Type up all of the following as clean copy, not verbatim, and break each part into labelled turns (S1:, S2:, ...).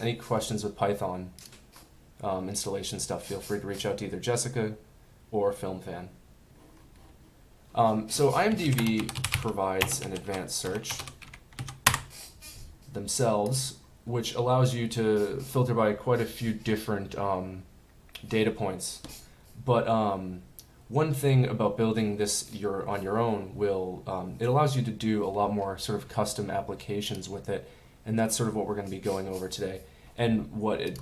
S1: any questions with Python installation stuff, feel free to reach out to either Jessica or FilmFan. So IMDb provides an advanced search themselves, which allows you to filter by quite a few different data points. But one thing about building this on your own it allows you to do a lot more sort of custom applications with it, and that's sort of what we're going to be going over today. And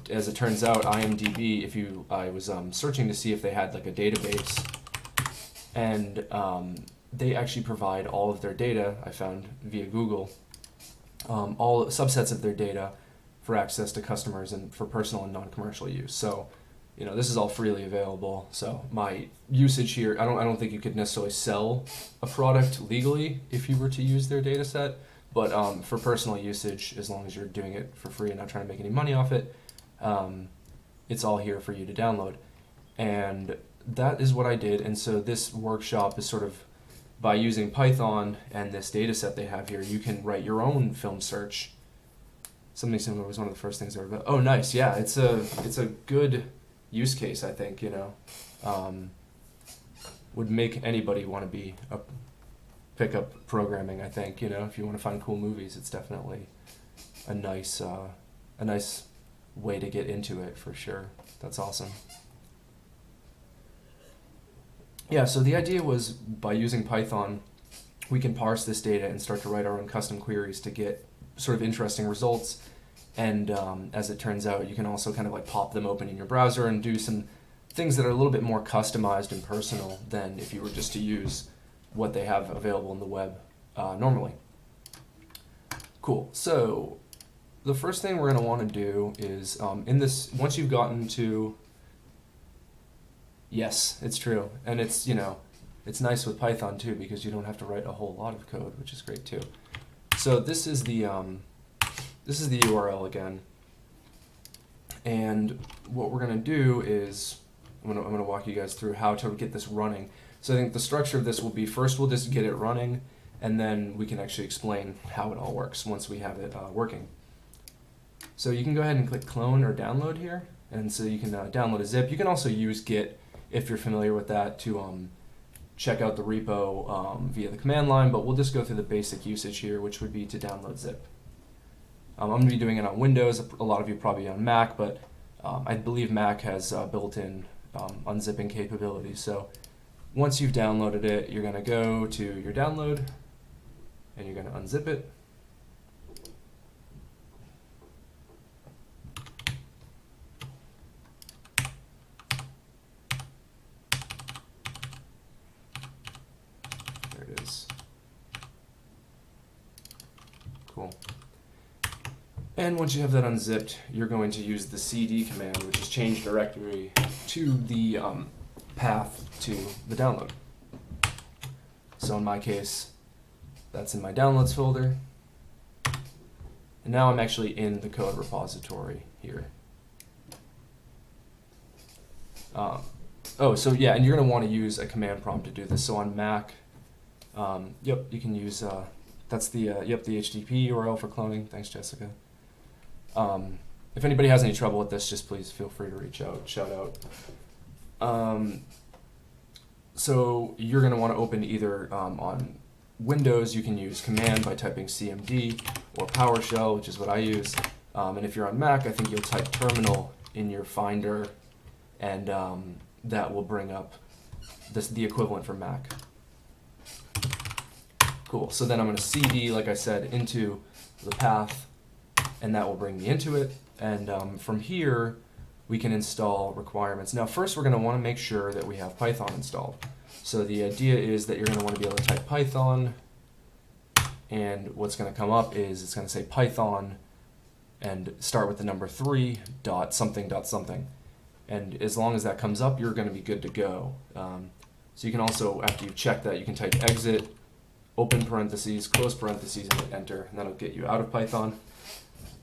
S1: as it turns out, IMDb, I was searching to see if they had like a database, and they actually provide all of their data, I found via Google, all subsets of their data for access to customers and for personal and non-commercial use. So, this is all freely available. So my usage here, I don't think you could necessarily sell a product legally if you were to use their data set, but for personal usage, as long as you're doing it for free and not trying to make any money off it, it's all here for you to download. And that is what I did. And so this workshop is sort of, by using Python and this data set they have here, you can write your own film search. Something similar was one of the first things I wrote. Oh, nice. Yeah, it's a good use case, I think, would make anybody want to pick up programming, I think, if you want to find cool movies, it's definitely a nice way to get into it for sure. That's awesome. Yeah, so the idea was by using Python, we can parse this data and start to write our own custom queries to get sort of interesting results. And as it turns out, you can also kind of like pop them open in your browser and do some things that are a little bit more customized and personal than if you were just to use what they have available in the web normally. Cool. So the first thing we're going to want to do is once you've gotten to, yes, it's true. And it's nice with Python too, because you don't have to write a whole lot of code, which is great too. So this is the URL again, and what we're going to do is I'm going to walk you guys through how to get this running. So I think the structure of this will be, first we'll just get it running, and then we can actually explain how it all works once we have it working. So you can go ahead and click clone or download here, and so you can download a zip. You can also use Git if you're familiar with that to check out the repo via the command line, but we'll just go through the basic usage here, which would be to download zip. I'm going to be doing it on Windows. A lot of you probably on Mac, but I believe Mac has built-in unzipping capabilities. So once you've downloaded it, you're going to go to your download, and you're going to unzip it. There it is. Cool. And once you have that unzipped, you're going to use the cd command, which is change directory, to the path to the download. So in my case, that's in my downloads folder. And now I'm actually in the code repository here. So yeah, and you're going to want to use a command prompt to do this. So on Mac, you can use, that's the HTTP URL for cloning. Thanks, Jessica. If anybody has any trouble with this, just please feel free to reach out, shout out. So you're going to want to open either on Windows, you can use command by typing cmd, or PowerShell, which is what I use. And if you're on Mac, I think you'll type terminal in your Finder, and that will bring up the equivalent for Mac. Cool. So then I'm going to cd, like I said, into the path, and that will bring me into it. And from here, we can install requirements. Now, first, we're going to want to make sure that we have Python installed. So the idea is that you're going to want to be able to type Python, and what's going to come up is it's going to say Python and start with the number 3 dot something dot something. And as long as that comes up, you're going to be good to go. So you can also, after you've checked that, you can type exit, open parentheses, close parentheses, and hit enter, and that'll get you out of Python.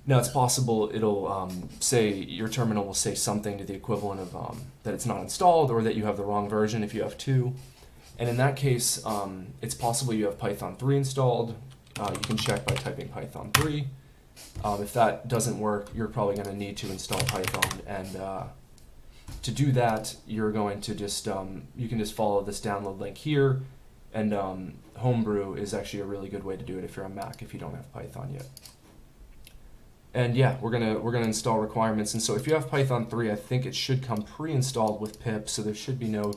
S1: Now, it's possible it'll say, your terminal will say something to the equivalent of that it's not installed, or that you have the wrong version if you have 2. And in that case, it's possible you have Python 3 installed. You can check by typing Python 3, If that doesn't work, you're probably going to need to install Python, and to do that, you're going to just you can just follow this download link here, and Homebrew is actually a really good way to do it if you're on Mac if you don't have Python yet. And yeah, we're gonna install requirements, and so if you have Python 3, I think it should come pre-installed with pip, so there should be no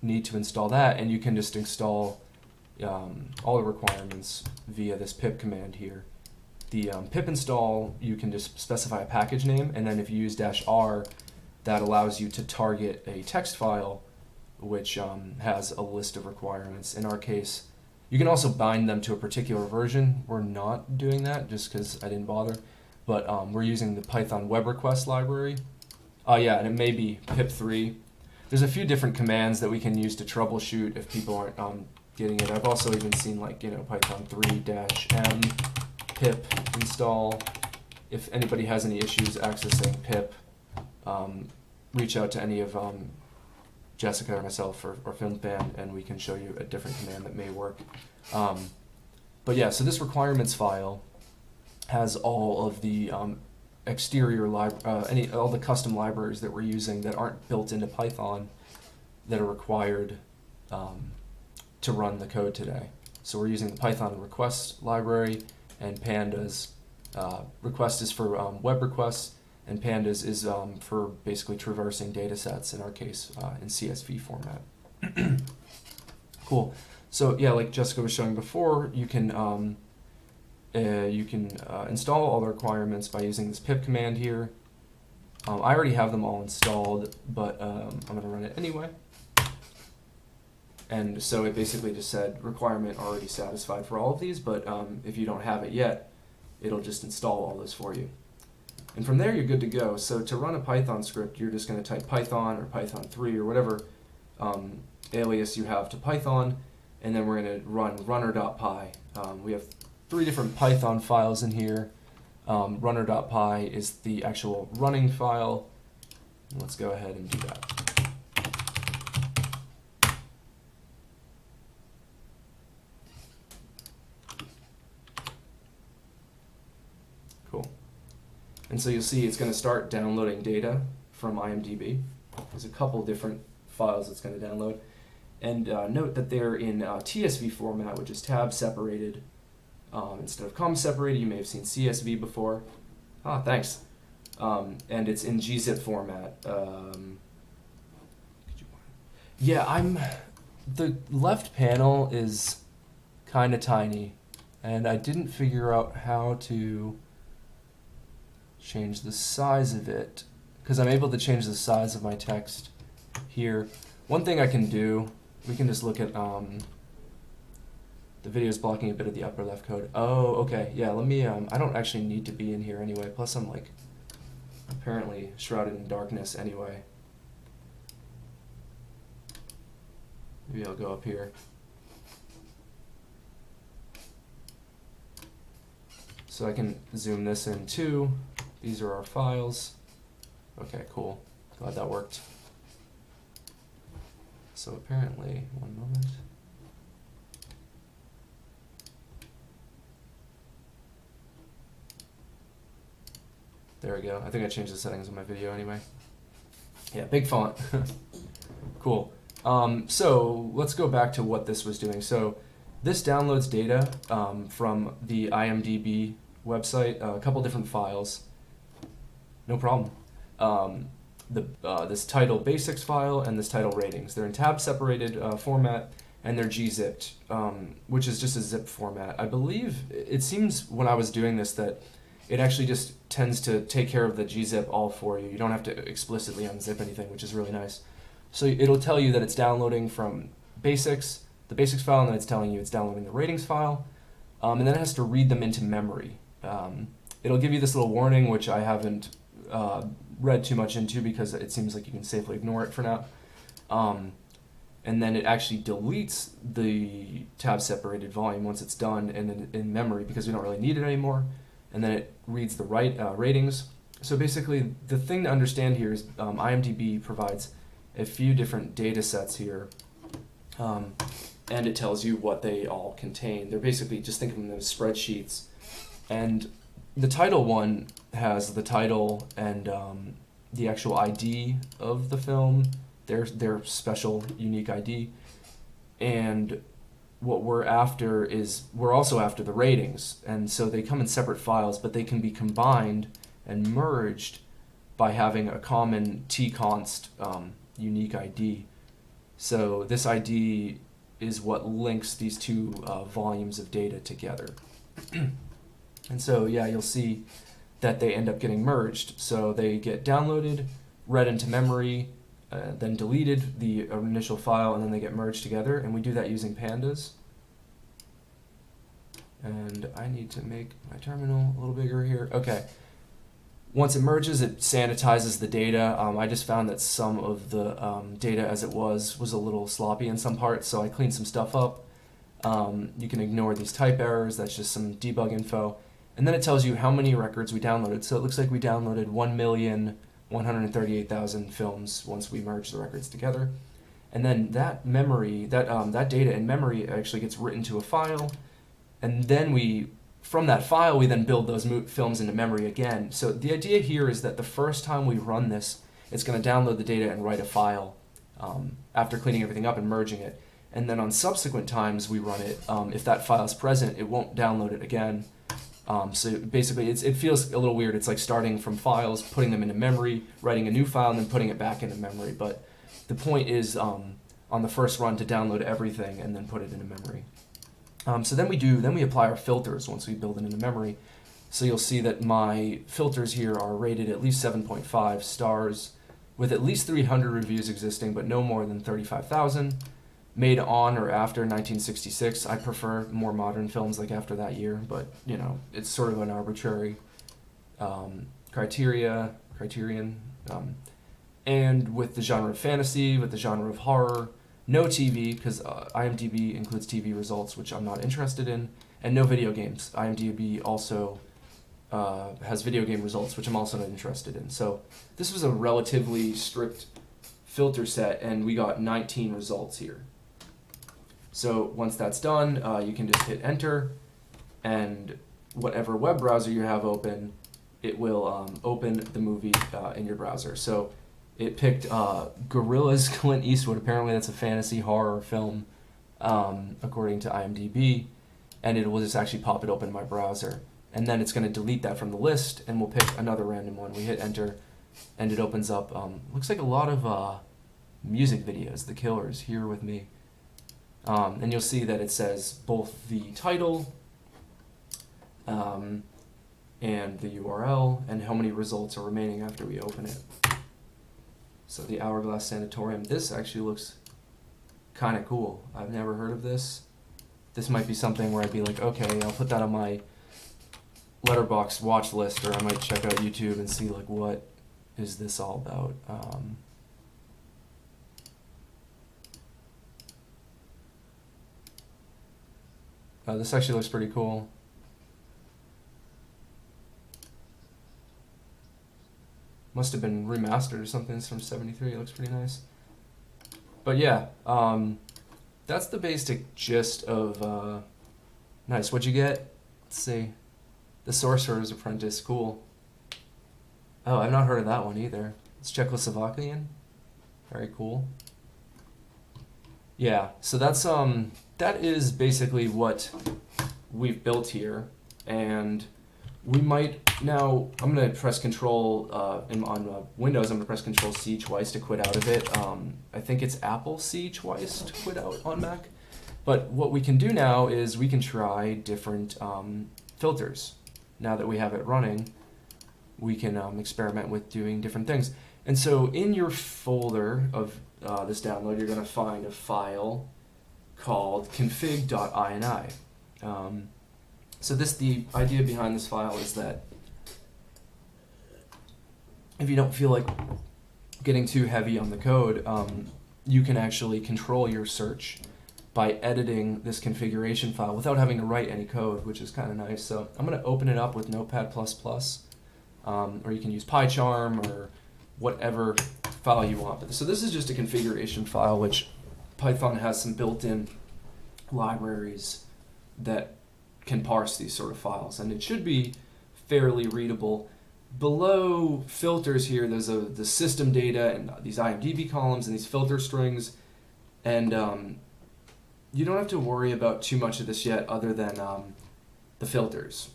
S1: need to install that, and you can just install all the requirements via this pip command here. The pip install, you can just specify a package name, and then if you use -r, that allows you to target a text file which has a list of requirements. In our case, you can also bind them to a particular version. We're not doing that just because I didn't bother, but we're using the Python web request library. Yeah, and it may be pip3. There's a few different commands that we can use to troubleshoot if people aren't getting it. I've also even seen, like, Python 3-m pip install. If anybody has any issues accessing pip, reach out to any of Jessica or myself or FilmFan, and we can show you a different command that may work. But yeah, so this requirements file has all of the exterior all the custom libraries that we're using that aren't built into Python that are required to run the code today. So we're using the Python request library, and pandas. Request is for web requests, and pandas is for basically traversing data sets, in our case in CSV format. Cool. So yeah, like Jessica was showing before, you can install all the requirements by using this pip command here. I already have them all installed, but I'm going to run it anyway. And so it basically just said requirement already satisfied for all of these, but if you don't have it yet, it'll just install all this for you. And from there, you're good to go. So to run a Python script, you're just going to type Python or Python 3 or whatever alias you have to Python, and then we're going to run runner.py. We have 3 different Python files in here. Runner.py is the actual running file. Let's go ahead and do that. Cool. And so you'll see it's going to start downloading data from IMDb. There's a couple different files it's going to download. And note that they're in TSV format, which is tab separated instead of comma separated. You may have seen CSV before. Thanks. And it's in gzip format. The left panel is kind of tiny, and I didn't figure out how to change the size of it, because I'm able to change the size of my text here. One thing I can do, we can just look at the video is blocking a bit of the upper left code. Oh, okay, yeah, let me, I don't actually need to be in here anyway, plus I'm like apparently shrouded in darkness anyway. Maybe I'll go up here. So I can zoom this in too. These are our files. Okay, cool. Glad that worked. So apparently, one moment. There we go. I think I changed the settings on my video anyway. Yeah, big font. Cool. So let's go back to what this was doing. So this downloads data from the IMDb website, a couple different files. No problem. This title basics file and this title ratings. They're in tab separated format, and they're gzipped, which is just a zip format. I believe, it seems when I was doing this that it actually just tends to take care of the gzip all for you. You don't have to explicitly unzip anything, which is really nice. So it'll tell you that it's downloading from basics, the basics file, and then it's telling you it's downloading the ratings file, and then it has to read them into memory. It'll give you this little warning, which I haven't read too much into because it seems like you can safely ignore it for now. And then it actually deletes the tab separated volume once it's done and in memory because we don't really need it anymore. And then it reads the ratings. So basically, the thing to understand here is IMDb provides a few different data sets here, and it tells you what they all contain. They're basically, just think of them as spreadsheets. And the title one has the title and the actual ID of the film, their special unique ID, and what we're after is we're also after the ratings, and so they come in separate files, but they can be combined and merged by having a common tconst unique ID. So this ID is what links these two volumes of data together. And so yeah, you'll see that they end up getting merged. So they get downloaded, read into memory, then deleted the initial file, and then they get merged together. And we do that using pandas. And I need to make my terminal a little bigger here. Okay. Once it merges, it sanitizes the data. I just found that some of the data as it was a little sloppy in some parts, so I cleaned some stuff up. You can ignore these type errors. That's just some debug info. And then it tells you how many records we downloaded. So it looks like we downloaded 1,138,000 films once we merged the records together. And then that memory, that data in memory actually gets written to a file. And then from that file, we then build those films into memory again. So the idea here is that the first time we run this, it's going to download the data and write a file after cleaning everything up and merging it. And then on subsequent times we run it, if that file is present, it won't download it again. So basically, it feels a little weird. It's like starting from files, putting them into memory, writing a new file, and then putting it back into memory. But the point is, on the first run, to download everything and then put it into memory. So then we apply our filters once we build it into memory. So you'll see that my filters here are rated at least 7.5 stars, with at least 300 reviews existing, but no more than 35,000. Made on or after 1966. I prefer more modern films like after that year, but you know, it's sort of an arbitrary criterion. And with the genre of fantasy, with the genre of horror, no TV, because IMDb includes TV results, which I'm not interested in, and no video games. IMDb also has video game results, which I'm also not interested in. So this was a relatively strict filter set, and we got 19 results here. So once that's done, you can just hit enter, and whatever web browser you have open, it will open the movie in your browser. So it picked Gorillaz Clint Eastwood. Apparently that's a fantasy horror film, according to IMDb, and it will just actually pop it open in my browser. And then it's going to delete that from the list, and we'll pick another random one. We hit enter, and it opens up, looks like a lot of music videos, The Killers, Here With Me. And you'll see that it says both the title and the URL and how many results are remaining after we open it. So the Hourglass Sanatorium, this actually looks kind of cool. I've never heard of this. This might be something where I'd be like, okay, I'll put that on my Letterboxd watch list, or I might check out YouTube and see like what is this all about. This actually looks pretty cool. Must have been remastered or something. It's from '73. It looks pretty nice. But yeah, that's the basic gist of nice. What'd you get? Let's see. The Sorcerer's Apprentice. Cool. Oh, I've not heard of that one either. It's Czechoslovakian. Very cool. Yeah, so that's that is basically what we've built here, and we might now. I'm gonna press Control on Windows. I'm gonna press Control C twice to quit out of it. I think it's Apple C twice to quit out on Mac. But what we can do now is we can try different filters. Now that we have it running, we can experiment with doing different things. And so in your folder of this download, you're going to find a file called config.ini. So the idea behind this file is that if you don't feel like getting too heavy on the code, you can actually control your search by editing this configuration file without having to write any code, which is kind of nice. So I'm going to open it up with Notepad++, or you can use PyCharm or whatever file you want. So this is just a configuration file, which Python has some built-in libraries that can parse these sort of files, and it should be fairly readable. Below filters here, there's the system data and these IMDb columns and these filter strings, and you don't have to worry about too much of this yet other than the filters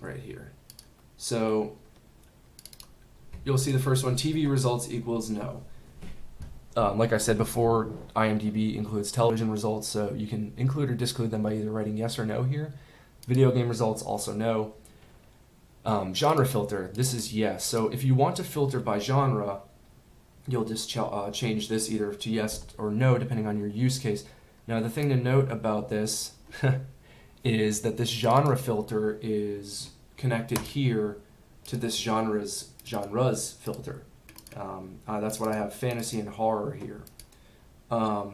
S1: right here. So you'll see the first one, TV results equals no. Like I said before, IMDb includes television results, so you can include or disclude them by either writing yes or no here. Video game results, also no. Genre filter, this is yes. So if you want to filter by genre, you'll just change this either to yes or no, depending on your use case. Now, the thing to note about this is that this genre filter is connected here to this genres filter. That's what I have, fantasy and horror here. I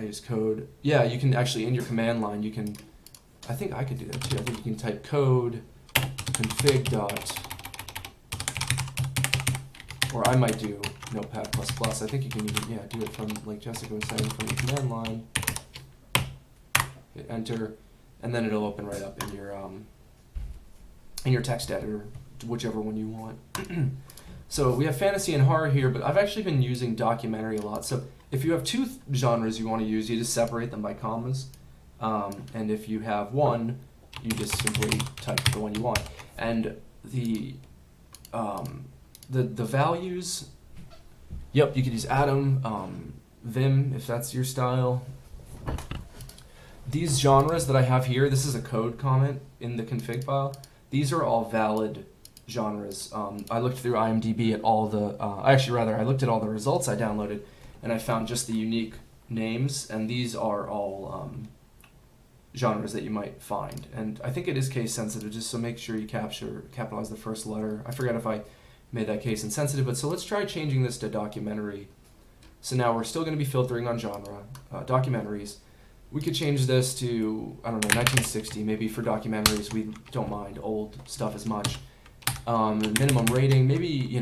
S1: use code. Yeah, you can actually, in your command line, you can, I think I could do that too. I think you can type code config dot, or I might do Notepad++. I think you can even, do it from, like Jessica was saying, from your command line. Hit enter, and then it'll open right up in your text editor, whichever one you want. So we have fantasy and horror here, but I've actually been using documentary a lot. So if you have two genres you want to use, you just separate them by commas. And if you have one, you just simply type the one you want. And the values, yep, you could use Atom, Vim, if that's your style. These genres that I have here, this is a code comment in the config file. These are all valid genres. I looked through IMDb at all the, I looked at all the results I downloaded, and I found just the unique names, and these are all genres that you might find. And I think it is case sensitive, just so make sure you capitalize the first letter. I forget if I made that case insensitive, but so let's try changing this to documentary. So now we're still going to be filtering on genre, documentaries. We could change this to, I don't know, 1960. Maybe for documentaries, we don't mind old stuff as much. Minimum rating, maybe,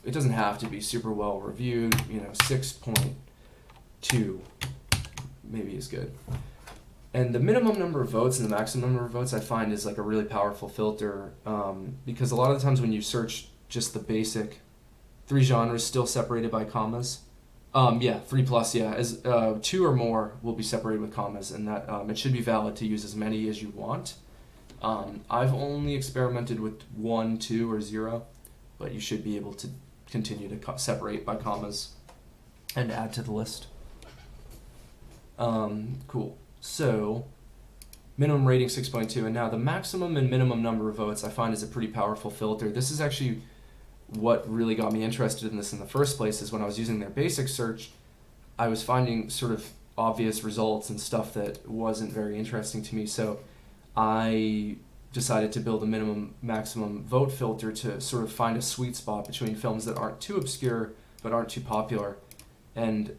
S1: it doesn't have to be super well reviewed, 6.2 maybe is good. And the minimum number of votes and the maximum number of votes I find is like a really powerful filter, because a lot of the times when you search just the basic 3 genres still separated by commas, 3+, as 2 or more will be separated with commas, and that it should be valid to use as many as you want. I've only experimented with 1, 2, or 0, but you should be able to continue to separate by commas and add to the list. Cool. So, minimum rating 6.2, and now the maximum and minimum number of votes I find is a pretty powerful filter. This is actually what really got me interested in this in the first place, is when I was using their basic search, I was finding sort of obvious results and stuff that wasn't very interesting to me, so I decided to build a minimum maximum vote filter to sort of find a sweet spot between films that aren't too obscure but aren't too popular. And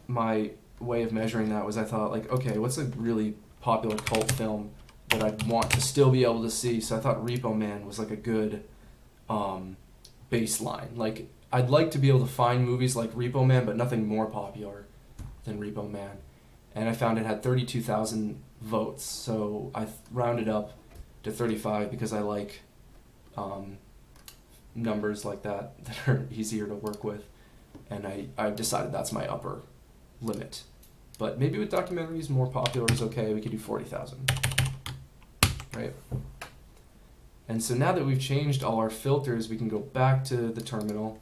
S1: my way of measuring that was, I thought, like, okay, what's a really popular cult film that I'd want to still be able to see? So I thought Repo Man was like a good baseline. Like, I'd like to be able to find movies like Repo Man, but nothing more popular than Repo Man. And I found it had 32,000 votes, so I rounded up to 35 because I like numbers like that are easier to work with, and I decided that's my upper limit. But maybe with documentaries, more popular is okay. We could do 40,000, right? And so now that we've changed all our filters, we can go back to the terminal,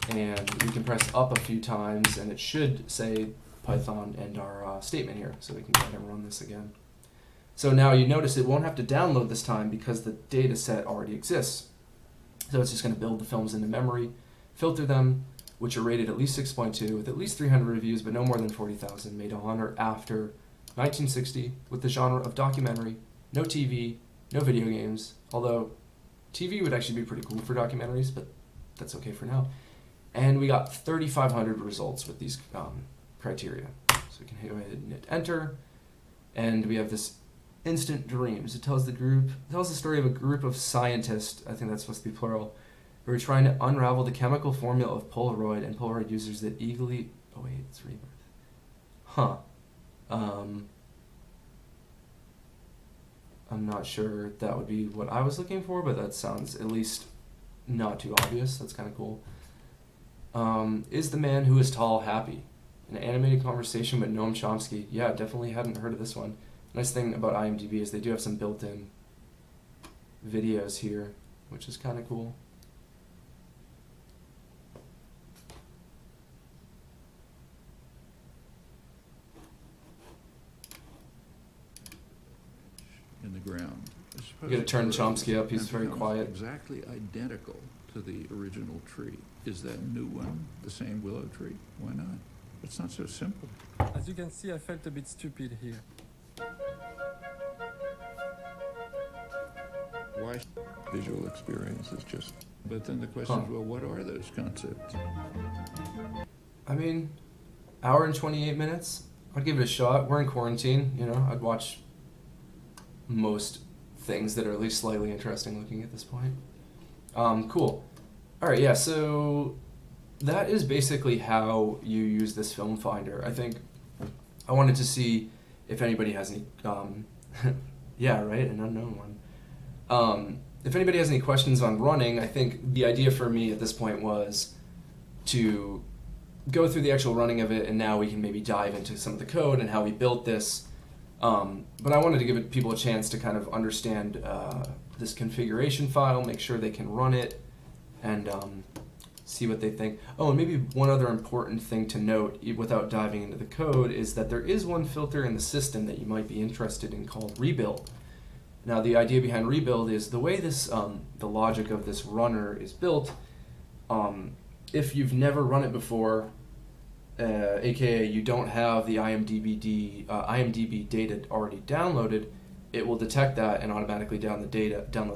S1: and we can press up a few times, and it should say Python and our statement here, so we can go ahead and run this again. So now you notice it won't have to download this time because the data set already exists. So it's just going to build the films into memory, filter them, which are rated at least 6.2 with at least 300 reviews, but no more than 40,000, made on or after 1960, with the genre of documentary, no TV, no video games, although TV would actually be pretty cool for documentaries, but that's okay for now. And we got 3,500 results with these criteria. So we can go ahead and hit enter, and we have this instant dreams. It tells the story of a group of scientists, I think that's supposed to be plural, who are trying to unravel the chemical formula of Polaroid and Polaroid users that eagerly, oh wait, it's rebirth. Huh. I'm not sure that would be what I was looking for, but that sounds at least not too obvious. That's kind of cool. Is the man who is tall happy? An animated conversation with Noam Chomsky. Yeah, definitely hadn't heard of this one. Nice thing about IMDb is they do have some built-in videos here, which is kind of cool.
S2: In the ground.
S1: You gotta turn Chomsky up, he's very quiet.
S2: Exactly identical to the original tree. Is that new one the same willow tree? Why not? It's not so simple.
S3: As you can see, I felt a bit stupid here.
S2: Why? Visual experience is just... But then the question is, well, what are those concepts?
S1: I mean, hour and 28 minutes. I'd give it a shot. We're in quarantine, you know, I'd watch most things that are at least slightly interesting looking at this point. Cool. Alright, yeah, so that is basically how you use this film finder. I think I wanted to see if anybody has any, yeah, right, an unknown one. If anybody has any questions on running, I think the idea for me at this point was to go through the actual running of it, and now we can maybe dive into some of the code and how we built this. But I wanted to give people a chance to kind of understand this configuration file, make sure they can run it, and see what they think. Oh, and maybe one other important thing to note without diving into the code is that there is one filter in the system that you might be interested in called rebuild. Now, the idea behind rebuild is the way this, the logic of this runner is built. If you've never run it before, aka you don't have the IMDb data already downloaded, it will detect that and automatically download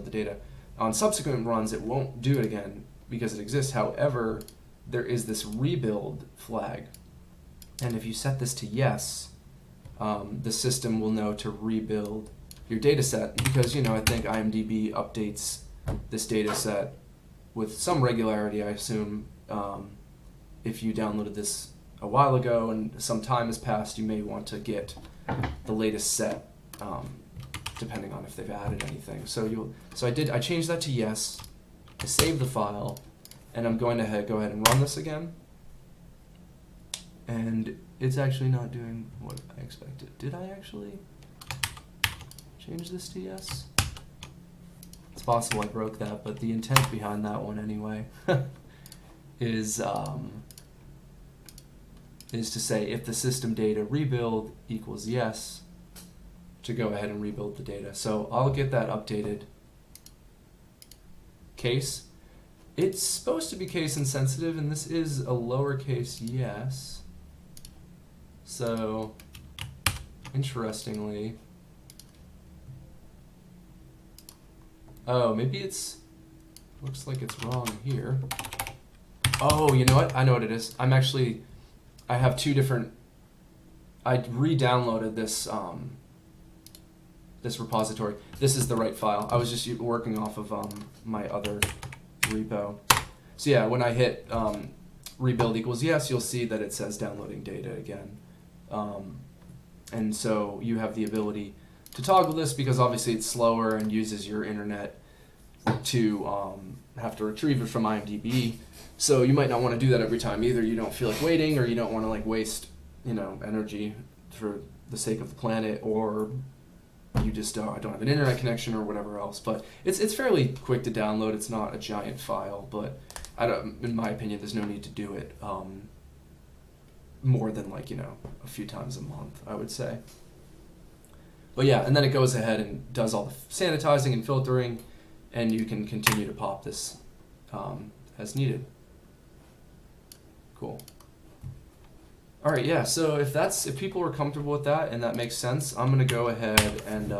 S1: the data. On subsequent runs, it won't do it again because it exists. However, there is this rebuild flag, and if you set this to yes, the system will know to rebuild your data set, because, you know, I think IMDb updates this data set with some regularity, I assume. If you downloaded this a while ago and some time has passed, you may want to get the latest set, depending on if they've added anything. So I changed that to yes, I saved the file, and I'm going to go ahead and run this again. And it's actually not doing what I expected. Did I actually change this to yes? It's possible I broke that, but the intent behind that one anyway is to say if the system data rebuild equals yes, to go ahead and rebuild the data. So I'll get that updated case. It's supposed to be case insensitive, and this is a lowercase yes. So, interestingly, oh, maybe looks like it's wrong here. Oh, you know what? I know what it is. I have two different, I re-downloaded this, this repository. This is the right file. I was just working off of my other repo. So yeah, when I hit rebuild equals yes, you'll see that it says downloading data again. And so you have the ability to toggle this because obviously it's slower and uses your internet to have to retrieve it from IMDb. So you might not want to do that every time either. You don't feel like waiting, or you don't want to like waste, you know, energy for the sake of the planet, or you just don't have an internet connection or whatever else. But it's fairly quick to download. It's not a giant file, but in my opinion, there's no need to do it more than like, you know, a few times a month, I would say. But yeah, and then it goes ahead and does all the sanitizing and filtering, and you can continue to pop this as needed. Cool. All right, yeah, so if people are comfortable with that and that makes sense, I'm going to go ahead and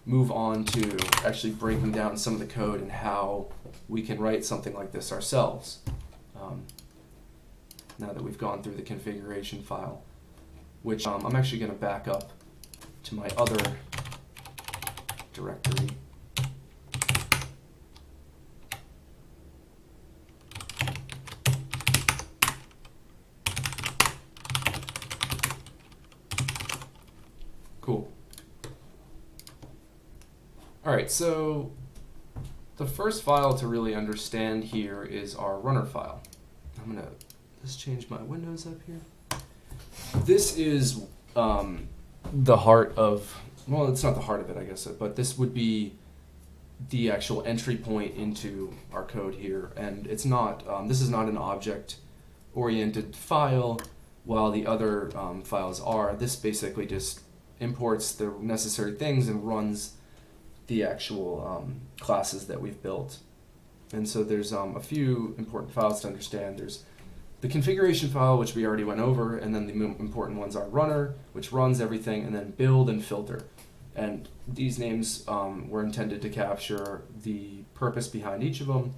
S1: move on to actually breaking down some of the code and how we can write something like this ourselves. Now that we've gone through the configuration file, which I'm actually going to back up to my other directory. Cool. All right, so the first file to really understand here is our runner file. I'm gonna just change my windows up here. This is the heart of, well, it's not the heart of it, I guess, but this would be the actual entry point into our code here. And it's not, this is not an object-oriented file, while the other files are. This basically just imports the necessary things and runs the actual classes that we've built. And so there's a few important files to understand. There's the configuration file, which we already went over, and then the important ones are runner, which runs everything, and then build and filter. And these names were intended to capture the purpose behind each of them.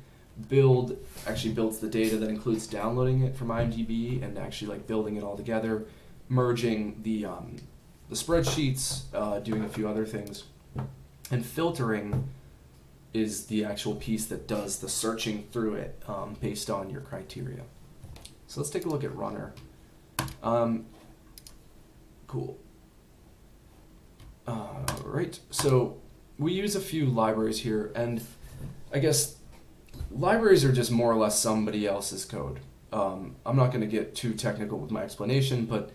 S1: Build actually builds the data that includes downloading it from IMDb and actually like building it all together, merging the spreadsheets, doing a few other things. And filtering is the actual piece that does the searching through it based on your criteria. So let's take a look at runner. Cool. Right, so we use a few libraries here, and I guess libraries are just more or less somebody else's code. I'm not going to get too technical with my explanation, but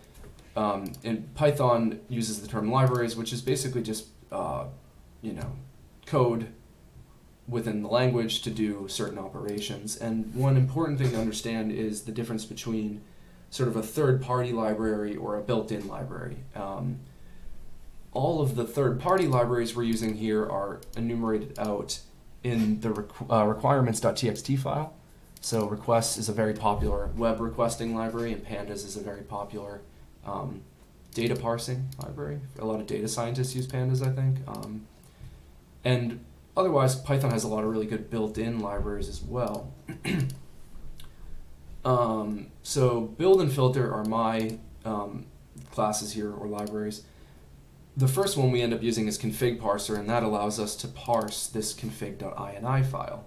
S1: in Python uses the term libraries, which is basically just code within the language to do certain operations. And one important thing to understand is the difference between sort of a third-party library or a built-in library. All of the third-party libraries we're using here are enumerated out in the requirements.txt file. So requests is a very popular web requesting library, and pandas is a very popular data parsing library. A lot of data scientists use pandas, I think. And otherwise, Python has a lot of really good built-in libraries as well. So build and filter are my classes here, or libraries. The first one we end up using is config parser, and that allows us to parse this config.ini file.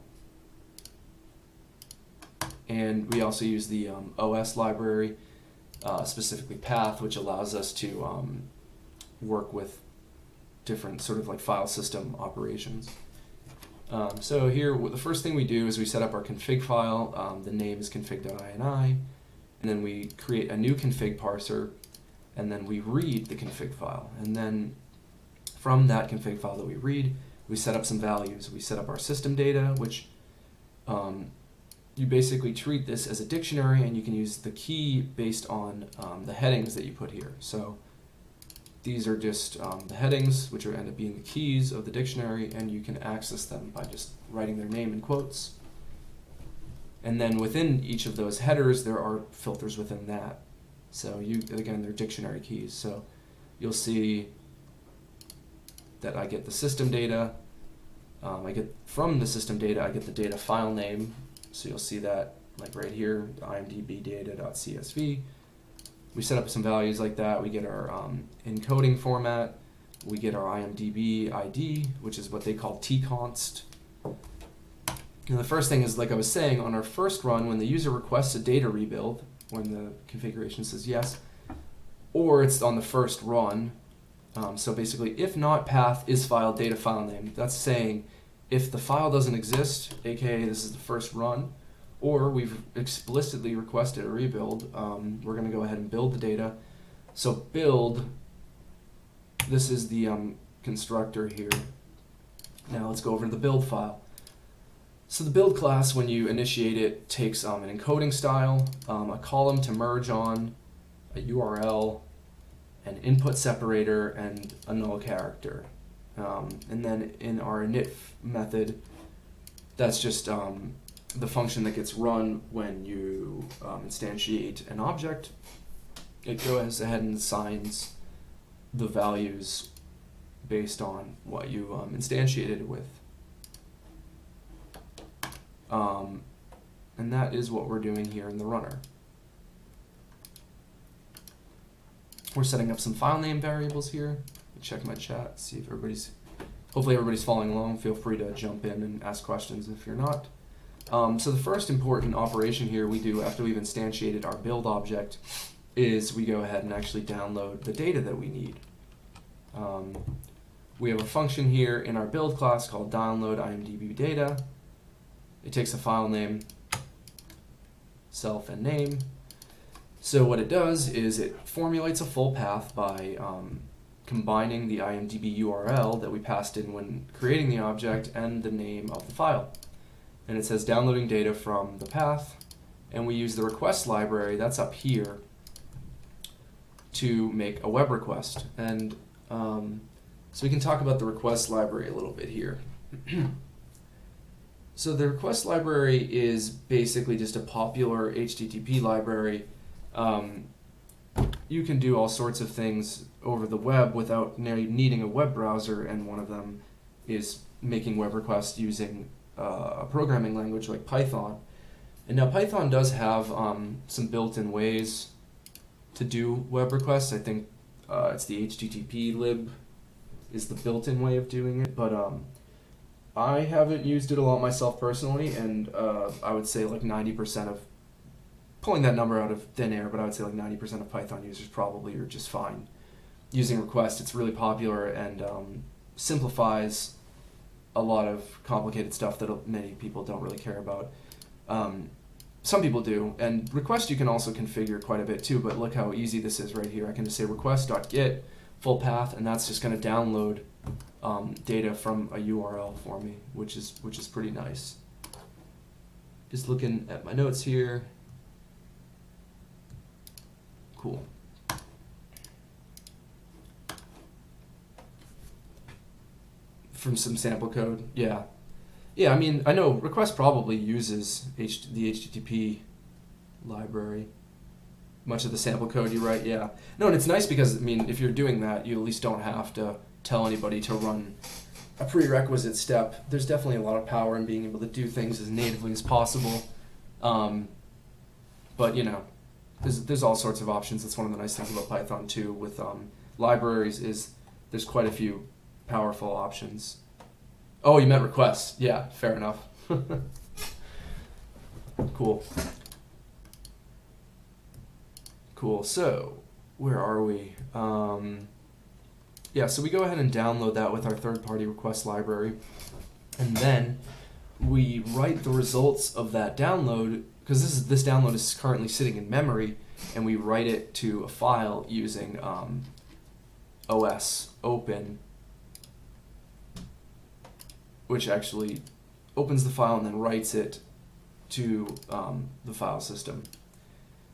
S1: And we also use the OS library, specifically path, which allows us to work with different sort of like file system operations. So here, the first thing we do is we set up our config file. The name is config.ini, and then we create a new config parser, and then we read the config file. And then from that config file that we read, we set up some values. We set up our system data, which you basically treat this as a dictionary, and you can use the key based on the headings that you put here. So these are just the headings, which end up being the keys of the dictionary, and you can access them by just writing their name in quotes. And then within each of those headers, there are filters within that. So again, they're dictionary keys. So you'll see that I get the system data. From the system data, I get the data file name. So you'll see that like right here, imdbdata.csv. We set up some values like that. We get our encoding format. We get our IMDb ID, which is what they call tconst. And the first thing is, like I was saying, on our first run, when the user requests a data rebuild, when the configuration says yes, or it's on the first run. So basically, if not path is file data file name, that's saying if the file doesn't exist, aka this is the first run, or we've explicitly requested a rebuild, we're going to go ahead and build the data. So build, this is the constructor here. Now let's go over to the build file. So the build class, when you initiate it, takes an encoding style, a column to merge on, a URL, an input separator, and a null character. And then in our init method, that's just the function that gets run when you instantiate an object. It goes ahead and assigns the values based on what you instantiated it with. And that is what we're doing here in the runner. We're setting up some file name variables here. Check my chat, see if hopefully everybody's following along. Feel free to jump in and ask questions if you're not. So the first important operation here we do after we've instantiated our build object is we go ahead and actually download the data that we need. we have a function here in our build class called download IMDb data. It takes a file name, self, and name. So what it does is it formulates a full path by combining the IMDb URL that we passed in when creating the object and the name of the file. And it says downloading data from the path, and we use the request library that's up here to make a web request. And so we can talk about the request library a little bit here. So the request library is basically just a popular HTTP library. You can do all sorts of things over the web without needing a web browser, and one of them is making web requests using a programming language like Python. And now Python does have some built-in ways to do web requests. I think it's the HTTP lib is the built-in way of doing it, but I haven't used it a lot myself personally, and I would say like 90% of, pulling that number out of thin air, but I would say like 90% of Python users probably are just fine using request. It's really popular and simplifies a lot of complicated stuff that many people don't really care about. Some people do, and request you can also configure quite a bit too, but look how easy this is right here. I can just say request.get full path, and that's just going to download data from a URL for me, which is pretty nice. Just looking at my notes here. Cool. From some sample code, yeah. Yeah, I mean, I know request probably uses the HTTP library. Much of the sample code you write, yeah. No, and it's nice because, I mean, if you're doing that, you at least don't have to tell anybody to run a prerequisite step. There's definitely a lot of power in being able to do things as natively as possible. But, you know, there's all sorts of options. That's one of the nice things about Python, too, with libraries, is there's quite a few powerful options. Oh, you meant requests. Yeah, fair enough. Cool. Cool. So, where are we? Yeah, so we go ahead and download that with our third-party request library, and then we write the results of that download, because this download is currently sitting in memory, and we write it to a file using OS open, which actually opens the file and then writes it to the file system.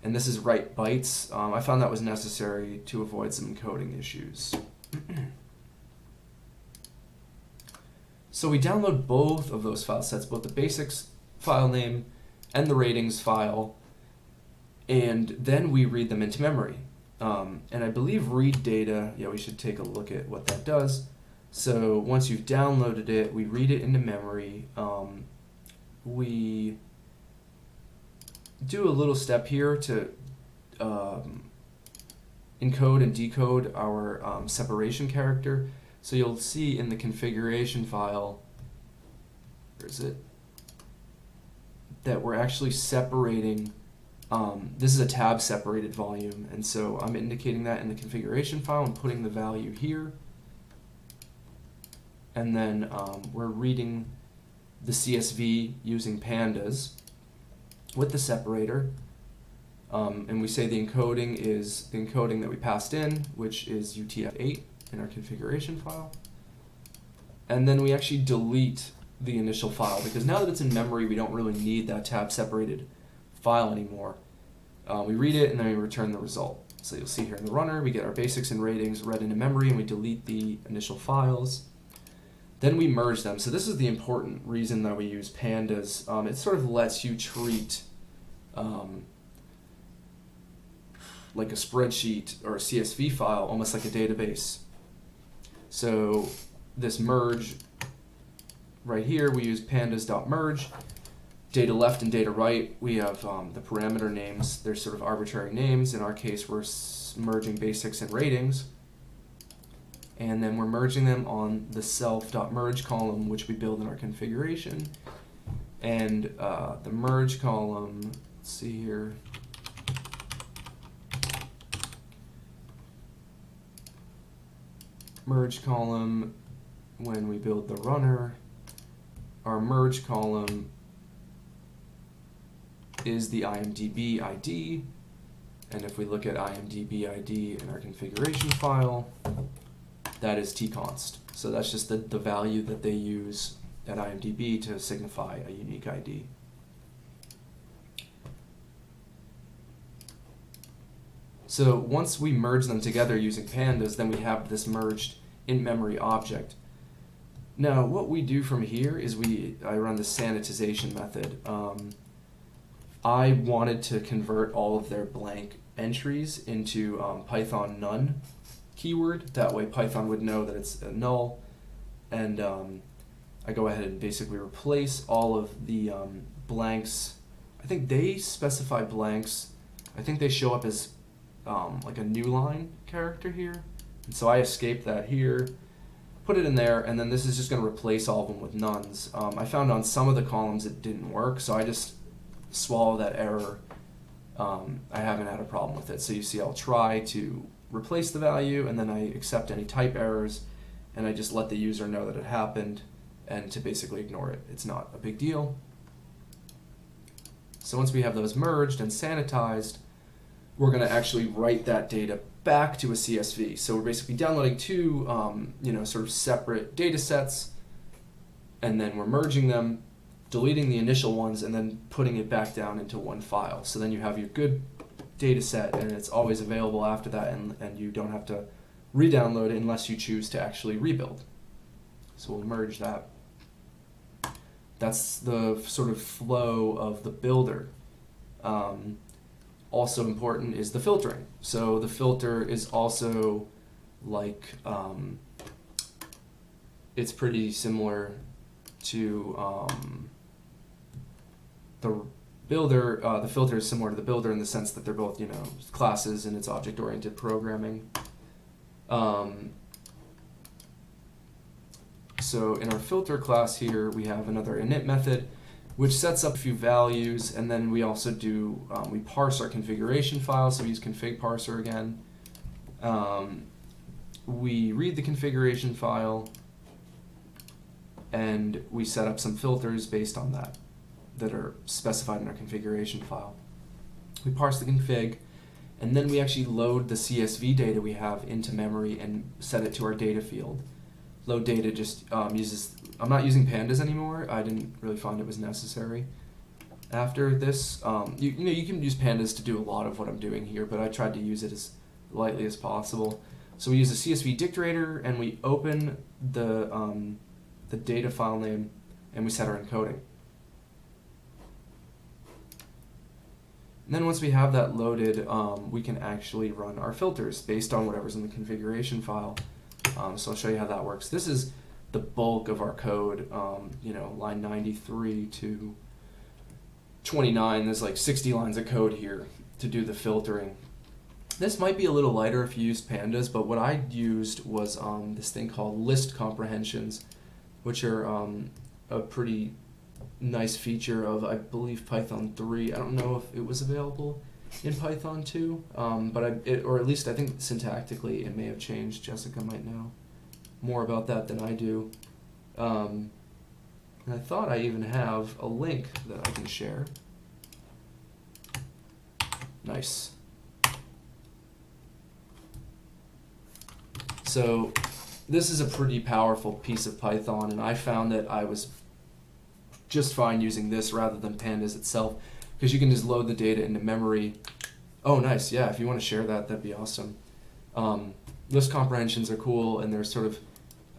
S1: And this is write bytes. I found that was necessary to avoid some encoding issues. So we download both of those file sets, both the basics file name and the ratings file, and then we read them into memory. And I believe read data, yeah, we should take a look at what that does. So once you've downloaded it, we read it into memory. We do a little step here to encode and decode our separation character. So you'll see in the configuration file, where is it, that we're actually separating, this is a tab separated volume, and so I'm indicating that in the configuration file and putting the value here. And then we're reading the CSV using pandas with the separator. And we say the encoding is the encoding that we passed in, which is UTF-8 in our configuration file. And then we actually delete the initial file, because now that it's in memory, we don't really need that tab separated file anymore. We read it and then we return the result. So you'll see here in the runner, we get our basics and ratings read into memory, and we delete the initial files. Then we merge them. So this is the important reason that we use pandas. It sort of lets you treat like a spreadsheet or a CSV file almost like a database. So this merge right here, we use pandas.merge. Data left and data right, we have the parameter names. They're sort of arbitrary names. In our case, we're merging basics and ratings. And then we're merging them on the self.merge column, which we build in our configuration. And the merge column, let's see here. Merge column when we build the runner, our merge column is the IMDb ID. And if we look at IMDb ID in our configuration file, that is tconst. So that's just the value that they use at IMDb to signify a unique ID. So once we merge them together using pandas, then we have this merged in-memory object. Now, what we do from here is I run the sanitization method. I wanted to convert all of their blank entries into Python none keyword. That way Python would know that it's a null. And I go ahead and basically replace all of the blanks. I think they specify blanks. I think they show up as like a new line character here. And so I escape that here, put it in there, and then this is just going to replace all of them with nuns. I found on some of the columns it didn't work, so I just swallow that error. I haven't had a problem with it. So you see I'll try to replace the value, and then I accept any type errors, and I just let the user know that it happened, and to basically ignore it. It's not a big deal. So once we have those merged and sanitized, we're going to actually write that data back to a CSV. So we're basically downloading two sort of separate data sets, and then we're merging them, deleting the initial ones, and then putting it back down into one file. So then you have your good data set, and it's always available after that, and you don't have to re-download it unless you choose to actually rebuild. So we'll merge that. That's the sort of flow of the builder. Also important is the filtering. So the filter is also like, it's pretty similar to the builder. The filter is similar to the builder in the sense that they're both, classes, and it's object-oriented programming. So in our filter class here, we have another init method, which sets up a few values, and then we also do, we parse our configuration file, so we use config parser again. We read the configuration file, and we set up some filters based on that are specified in our configuration file. We parse the config, and then we actually load the CSV data we have into memory and set it to our data field. Load data just uses, I'm not using pandas anymore. I didn't really find it was necessary. After this, you can use pandas to do a lot of what I'm doing here, but I tried to use it as lightly as possible. So we use a CSV dictator, and we open the data file name, and we set our encoding. And then once we have that loaded, we can actually run our filters based on whatever's in the configuration file. So I'll show you how that works. This is the bulk of our code, line 93 to 29. There's like 60 lines of code here to do the filtering. This might be a little lighter if you used pandas, but what I used was this thing called list comprehensions, which are a pretty nice feature of, I believe, Python 3. I don't know if it was available in Python 2, but or at least I think syntactically it may have changed. Jessica might know more about that than I do. And I thought I even have a link that I can share. Nice. So this is a pretty powerful piece of Python, and I found that I was just fine using this rather than pandas itself, because you can just load the data into memory. Oh, nice. Yeah, if you want to share that, that'd be awesome. List comprehensions are cool, and they're sort of,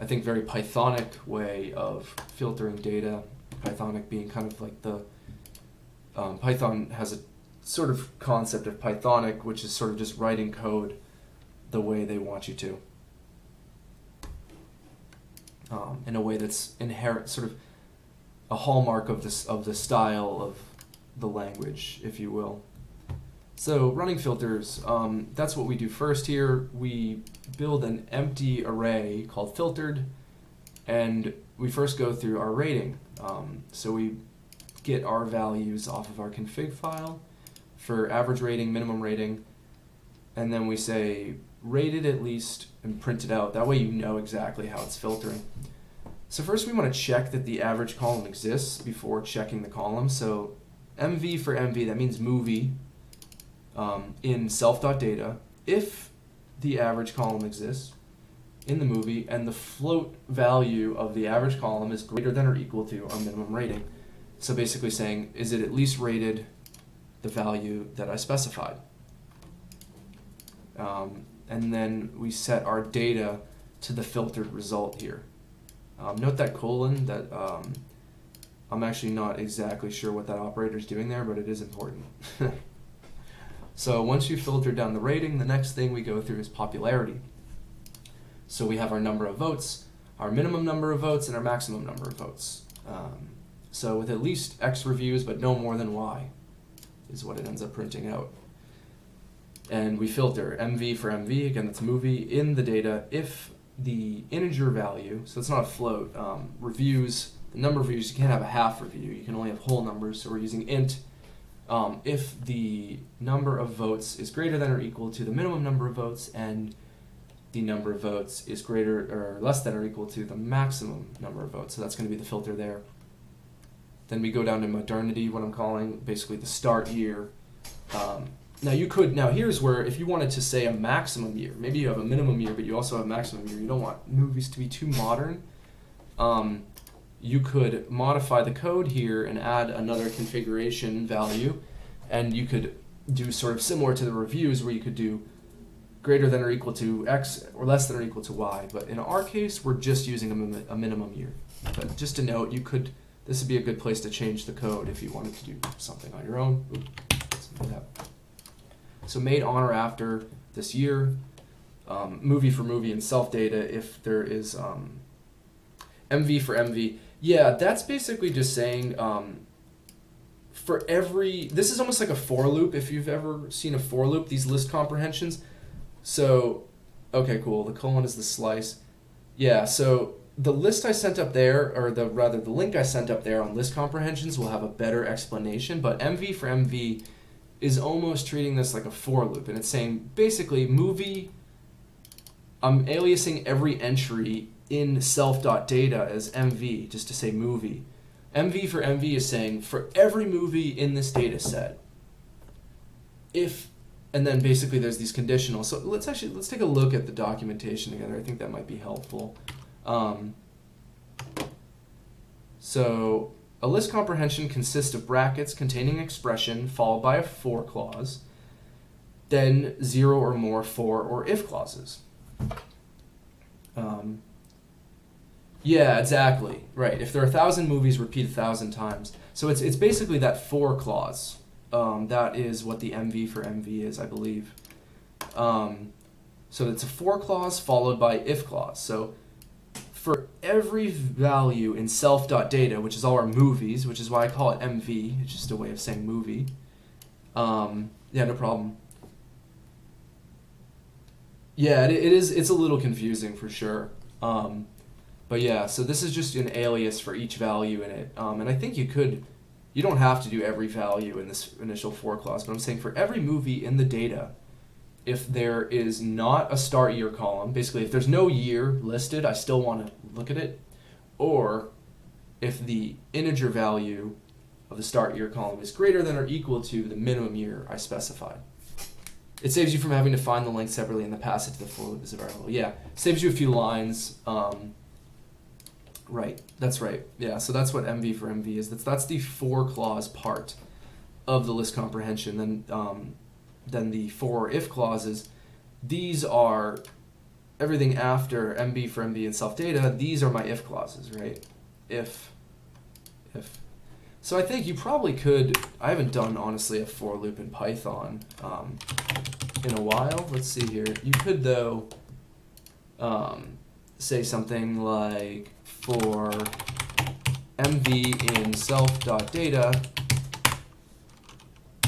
S1: I think, very Pythonic way of filtering data. Pythonic being kind of like the, Python has a sort of concept of Pythonic, which is sort of just writing code the way they want you to. In a way that's inherent, sort of a hallmark of this, of the style of the language, if you will. So running filters, that's what we do first here. We build an empty array called filtered, and we first go through our rating. So we get our values off of our config file for average rating, minimum rating, and then we say rated at least and print it out. That way you know exactly how it's filtering. So first we want to check that the average column exists before checking the column. So MV for MV, that means movie, in self.data, if the average column exists in the movie and the float value of the average column is greater than or equal to our minimum rating. So basically saying, is it at least rated the value that I specified? And then we set our data to the filtered result here. Note that colon, that I'm actually not exactly sure what that operator is doing there, but it is important. So once you filter down the rating, the next thing we go through is popularity. So we have our number of votes, our minimum number of votes, and our maximum number of votes. So with at least X reviews, but no more than Y, is what it ends up printing out. And we filter MV for MV, again that's movie, in the data if the integer value, so it's not a float, reviews, the number of reviews, you can't have a half review, you can only have whole numbers, so we're using int. If the number of votes is greater than or equal to the minimum number of votes and the number of votes is greater or less than or equal to the maximum number of votes, so that's going to be the filter there. Then we go down to modernity, what I'm calling basically the start year. Now here's where if you wanted to say a maximum year, maybe you have a minimum year but you also have a maximum year, you don't want movies to be too modern, you could modify the code here and add another configuration value, and you could do sort of similar to the reviews where you could do greater than or equal to X or less than or equal to Y, but in our case we're just using a minimum year. But just to note, this would be a good place to change the code if you wanted to do something on your own. Something like that. So made on or after this year, movie for movie and self data if there is MV for MV. Yeah, that's basically just saying for every, this is almost like a for loop if you've ever seen a for loop, these list comprehensions. So, okay, cool, the colon is the slice. Yeah, so the list I sent up there, or the link I sent up there on list comprehensions will have a better explanation, but MV for MV is almost treating this like a for loop, and it's saying basically movie, I'm aliasing every entry in self.data as MV, just to say movie. MV for MV is saying for every movie in this data set, and then basically there's these conditionals. So let's take a look at the documentation together. I think that might be helpful. So a list comprehension consists of brackets containing expression followed by a for clause, then 0 or more for or if clauses. Yeah, exactly. Right. If there are 1,000 movies, repeat 1,000 times. So it's basically that for clause. That is what the MV for MV is, I believe. So it's a for clause followed by if clause. So for every value in self.data, which is all our movies, which is why I call it MV, it's just a way of saying movie. Yeah, no problem. Yeah, it's a little confusing for sure. But yeah, so this is just an alias for each value in it. And I think you don't have to do every value in this initial for clause, but I'm saying for every movie in the data, if there is not a start year column, basically if there's no year listed, I still want to look at it, or if the integer value of the start year column is greater than or equal to the minimum year I specified. It saves you from having to find the length separately and then pass it to the for loop as a variable. Yeah, saves you a few lines. Right, that's right. Yeah, so that's what MV for MV is. That's the for clause part of the list comprehension. Then the for or if clauses, these are everything after MV for MV and self data. These are my if clauses, right? If. So I think you probably could. I haven't done honestly a for loop in Python in a while. Let's see here. You could though say something like for MV in self.data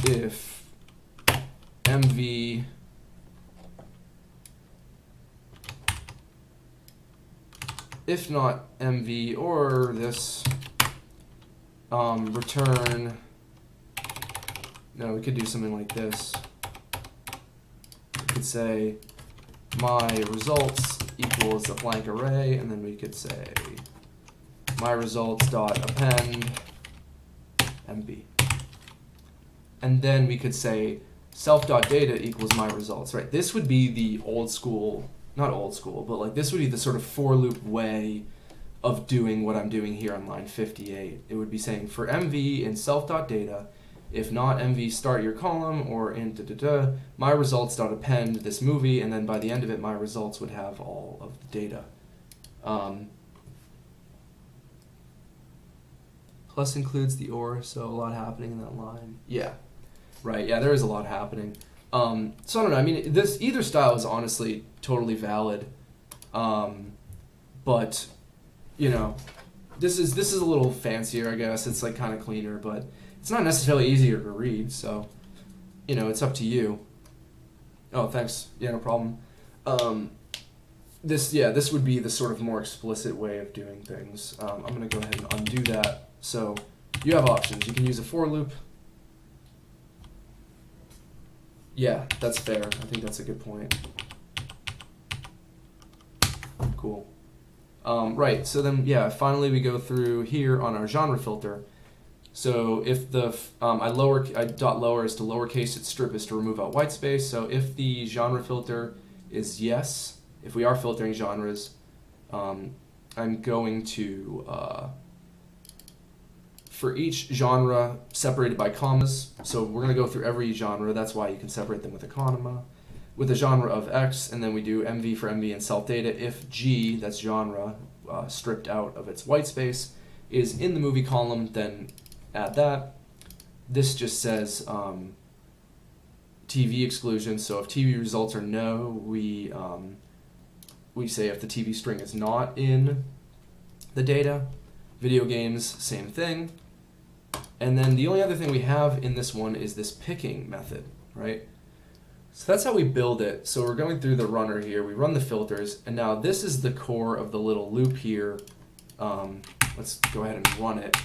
S1: if MV if not MV or this return, no, we could do something like this. We could say my results equals a blank array, and then we could say myResults.append MV. And then we could say self.data equals myResults, right? This would be the old school, not old school, but like this would be the sort of for loop way of doing what I'm doing here on line 58. It would be saying for MV in self.data, if not MV start your column, or in myResults.append this movie, and then by the end of it, myResults would have all of the data. Plus includes the or, so a lot happening in that line. Yeah, right, yeah, there is a lot happening. So I don't know, I mean, either style is honestly totally valid. But, you know, this is a little fancier, I guess. It's like kind of cleaner, but it's not necessarily easier to read, so, you know, it's up to you. Oh, thanks. Yeah, no problem. This would be the sort of more explicit way of doing things. I'm going to go ahead and undo that. So you have options. You can use a for loop. Yeah, that's fair. I think that's a good point. Cool. Right, so then, yeah, finally we go through here on our genre filter. So if the, I dot lower is to lowercase its strip is to remove out white space. So if the genre filter is yes, if we are filtering genres, I'm going to, for each genre separated by commas, so we're going to go through every genre, that's why you can separate them with a comma, with a genre of X, and then we do MV for MV and self-data if G, that's genre, stripped out of its white space, is in the movie column, then add that. This just says TV exclusion, so if TV results are no, we say if the TV string is not in the data. Video games, same thing. And then the only other thing we have in this one is this picking method, right? So that's how we build it. So we're going through the runner here, we run the filters, and now this is the core of the little loop here. Let's go ahead and run it.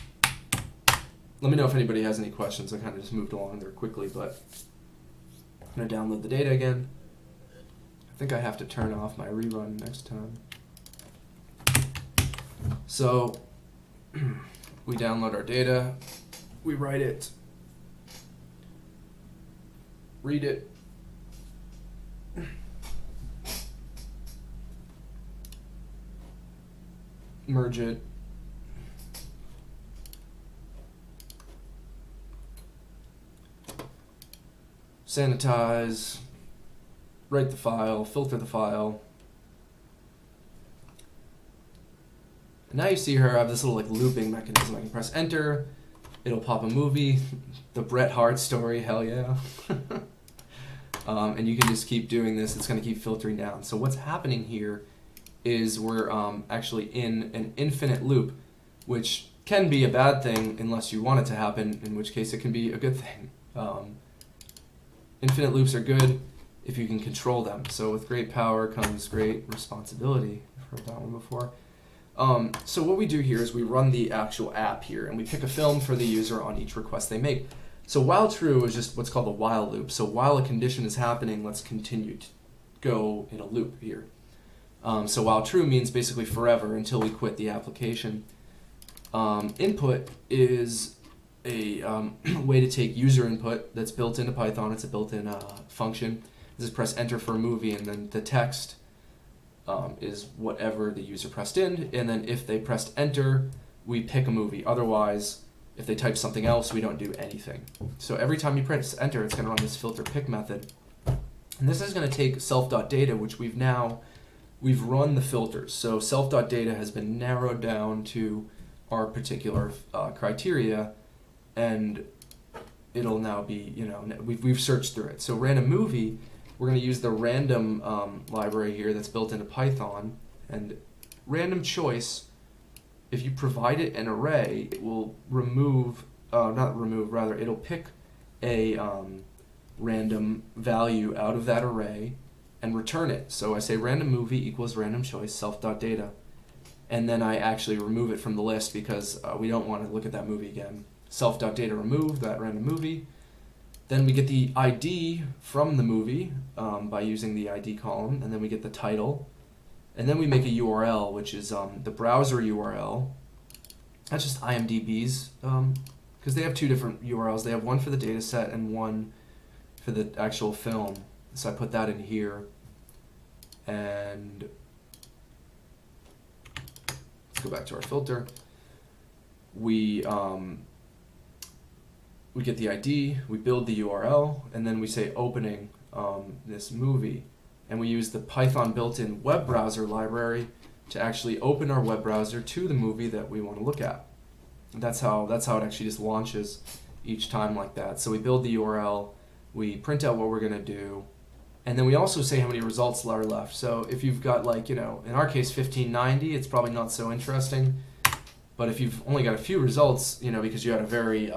S1: Let me know if anybody has any questions. I kind of just moved along there quickly, but I'm going to download the data again. I think I have to turn off my rerun next time. So we download our data, we write it, read it, merge it, sanitize, write the file, filter the file. And now you see her have this little like looping mechanism. I can press enter, it'll pop a movie, the Bret Hart story, hell yeah. And you can just keep doing this, it's going to keep filtering down. So what's happening here is we're actually in an infinite loop, which can be a bad thing unless you want it to happen, in which case it can be a good thing. Infinite loops are good if you can control them. So with great power comes great responsibility. I've heard that one before. So what we do here is we run the actual app here, and we pick a film for the user on each request they make. So while true is just what's called a while loop. So while a condition is happening, let's continue to go in a loop here. So while true means basically forever until we quit the application. Input is a way to take user input that's built into Python. It's a built-in function. This is press enter for a movie, and then the text is whatever the user pressed in, and then if they pressed enter, we pick a movie. Otherwise, if they type something else, we don't do anything. So every time you press enter, it's going to run this filter pick method. And this is going to take self.data, which we've run the filters. So self.data has been narrowed down to our particular criteria, and it'll now be, you know, we've searched through it. So random movie, we're going to use the random library here that's built into Python, and random choice, if you provide it an array, it will it'll pick a random value out of that array and return it. So I say random movie equals random choice self.data, and then I actually remove it from the list because we don't want to look at that movie again. Self.data remove that random movie. Then we get the ID from the movie by using the ID column, and then we get the title. And then we make a URL, which is the browser URL That's just IMDb's, because they have two different URLs. They have one for the data set and one for the actual film. So I put that in here. And let's go back to our filter. We get the ID, we build the URL, and then we say opening this movie. And we use the Python built-in web browser library to actually open our web browser to the movie that we want to look at. And that's how it actually just launches each time like that. So we build the URL, we print out what we're going to do, and then we also say how many results are left. So if you've got, like, in our case 1590, it's probably not so interesting. But if you've only got a few results, because you had a very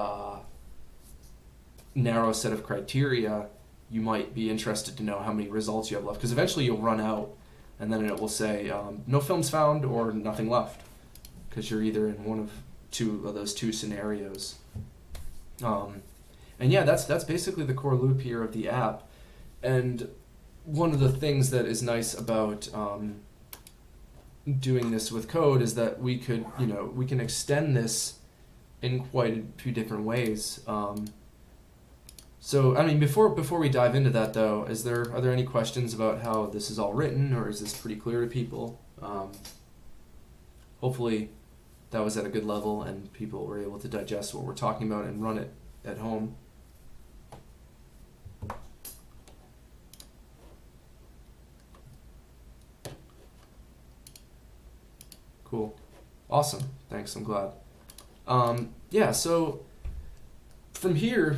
S1: narrow set of criteria, you might be interested to know how many results you have left, because eventually you'll run out, and then it will say no films found or nothing left, because you're either in one of those two scenarios. And yeah, that's basically the core loop here of the app. And one of the things that is nice about doing this with code is that we can extend this in quite a few different ways. So, I mean, before we dive into that, though, are there any questions about how this is all written, or is this pretty clear to people? Hopefully that was at a good level and people were able to digest what we're talking about and run it at home. Cool. Awesome. Thanks. I'm glad. Yeah, so from here,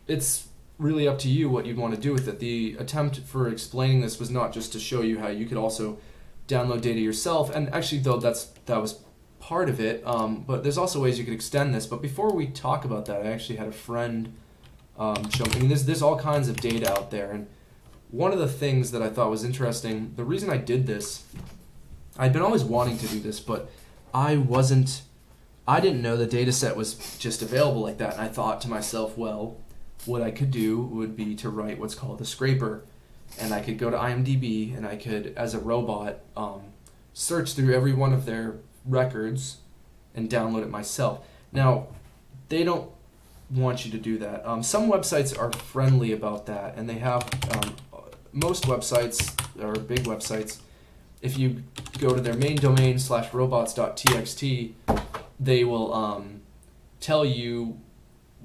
S1: it's really up to you what you'd want to do with it. The attempt for explaining this was not just to show you how you could also download data yourself, and actually, though, that was part of it, but there's also ways you could extend this. But before we talk about that, I actually had a friend show me. I mean, there's all kinds of data out there, and one of the things that I thought was interesting, the reason I did this, I'd been always wanting to do this, but I didn't know the data set was just available like that, and I thought to myself, well, what I could do would be to write what's called a scraper, and I could go to IMDb, and I could, as a robot, search through every one of their records and download it myself. Now, they don't want you to do that. Some websites are friendly about that, and they have, most websites, or big websites, if you go to their main domain /robots.txt, they will tell you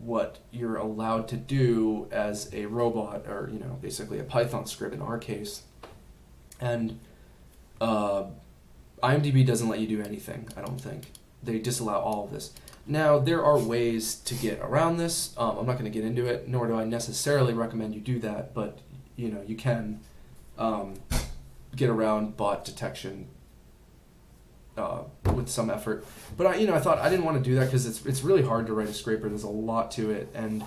S1: what you're allowed to do as a robot, or basically a Python script in our case. And IMDb doesn't let you do anything, I don't think. They disallow all of this. Now, there are ways to get around this. I'm not going to get into it, nor do I necessarily recommend you do that, but you can get around bot detection with some effort. But I thought I didn't want to do that because it's really hard to write a scraper. There's a lot to it, and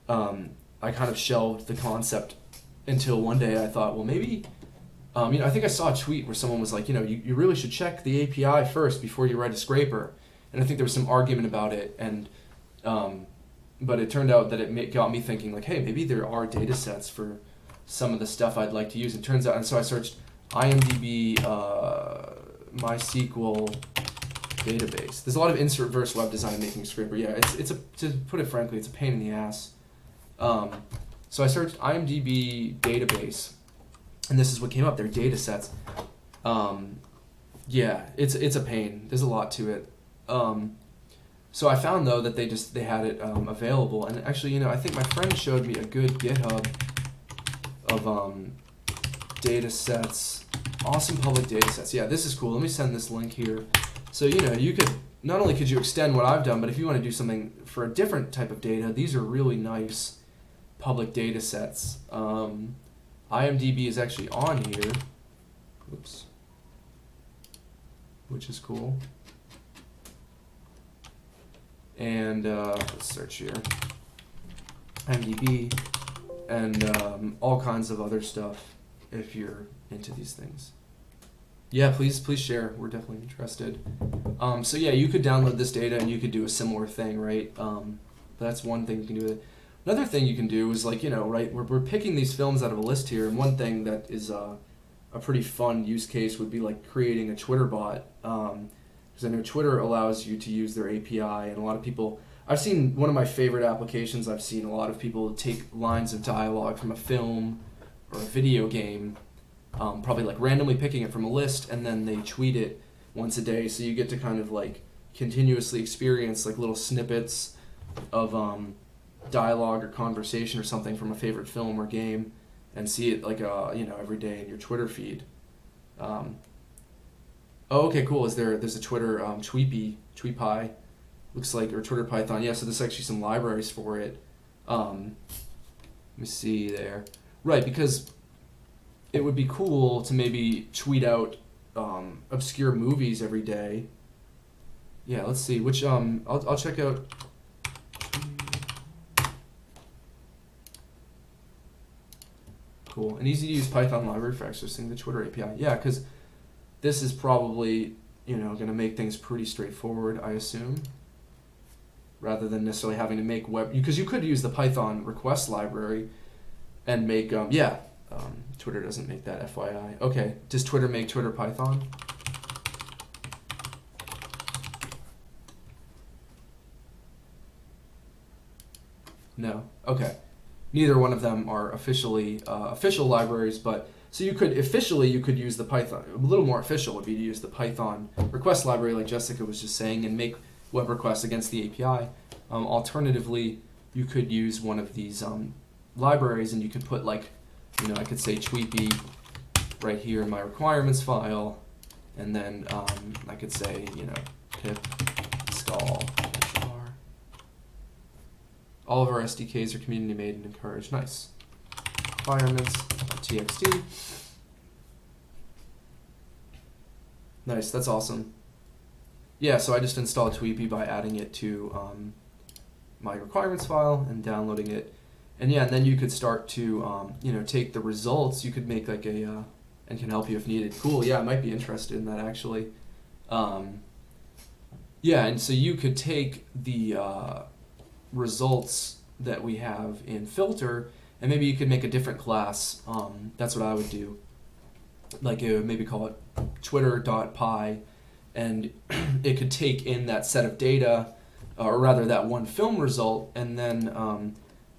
S1: I kind of shelved the concept until one day I thought, well, maybe I think I saw a tweet where someone was like, you really should check the API first before you write a scraper, and I think there was some argument about it, and but it turned out that it got me thinking, like, hey, maybe there are data sets for some of the stuff I'd like to use. And turns out, and so I searched IMDb MySQL database. There's a lot of insert verse web design making scraper. Yeah, it's to put it frankly, it's a pain in the ass. So I searched IMDb database, and this is what came up. Their data sets. Yeah, it's a pain. There's a lot to it. So I found though that they had it available, and actually, I think my friend showed me a good GitHub of data sets. Awesome public data sets. Yeah, this is cool. Let me send this link here. So, you could, not only could you extend what I've done, but if you want to do something for a different type of data, these are really nice public data sets. IMDb is actually on here. Oops. Which is cool. And let's search here. IMDb and all kinds of other stuff if you're into these things. Yeah, please share. We're definitely interested. So yeah, you could download this data and you could do a similar thing, right? That's one thing you can do with it. Another thing you can do is, like, right, we're picking these films out of a list here, and one thing that is a pretty fun use case would be like creating a Twitter bot because I know Twitter allows you to use their API, and a lot of people. I've seen one of my favorite applications. I've seen a lot of people take lines of dialogue from a film or a video game, probably like randomly picking it from a list, and then they tweet it once a day. So you get to kind of like continuously experience like little snippets of dialogue or conversation or something from a favorite film or game, and see it like every day in your Twitter feed. Oh, okay, cool. There's a Twitter TweetPy. Looks like, or Twitter Python. Yeah, so there's actually some libraries for it. Let me see there. Right, because it would be cool to maybe tweet out obscure movies every day. Yeah, let's see. Which I'll check out. Cool. An easy to use Python library for accessing the Twitter API. Yeah, because this is probably going to make things pretty straightforward, I assume, rather than necessarily having to make web, because you could use the Python request library and make Twitter doesn't make that, FYI. Okay, does Twitter make Twitter Python? No. Okay. Neither one of them are officially official libraries, but so you could use the Python. A little more official would be to use the Python request library, like Jessica was just saying, and make web requests against the API. Alternatively, you could use one of these libraries, and you could put like, I could say tweetbee right here in my requirements file, and then I could say, pip install HR. All of our SDKs are community made and encouraged. Nice. Requirements.txt. Nice, that's awesome. Yeah, so I just installed tweetbee by adding it to my requirements file and downloading it. And yeah, and then you could start to, take the results. You could make like and can help you if needed. Cool, yeah, I might be interested in that actually. Yeah, and so you could take the results that we have in filter, and maybe you could make a different class. That's what I would do. Like maybe call it twitter.py, and it could take in that set of data, or rather that one film result, and then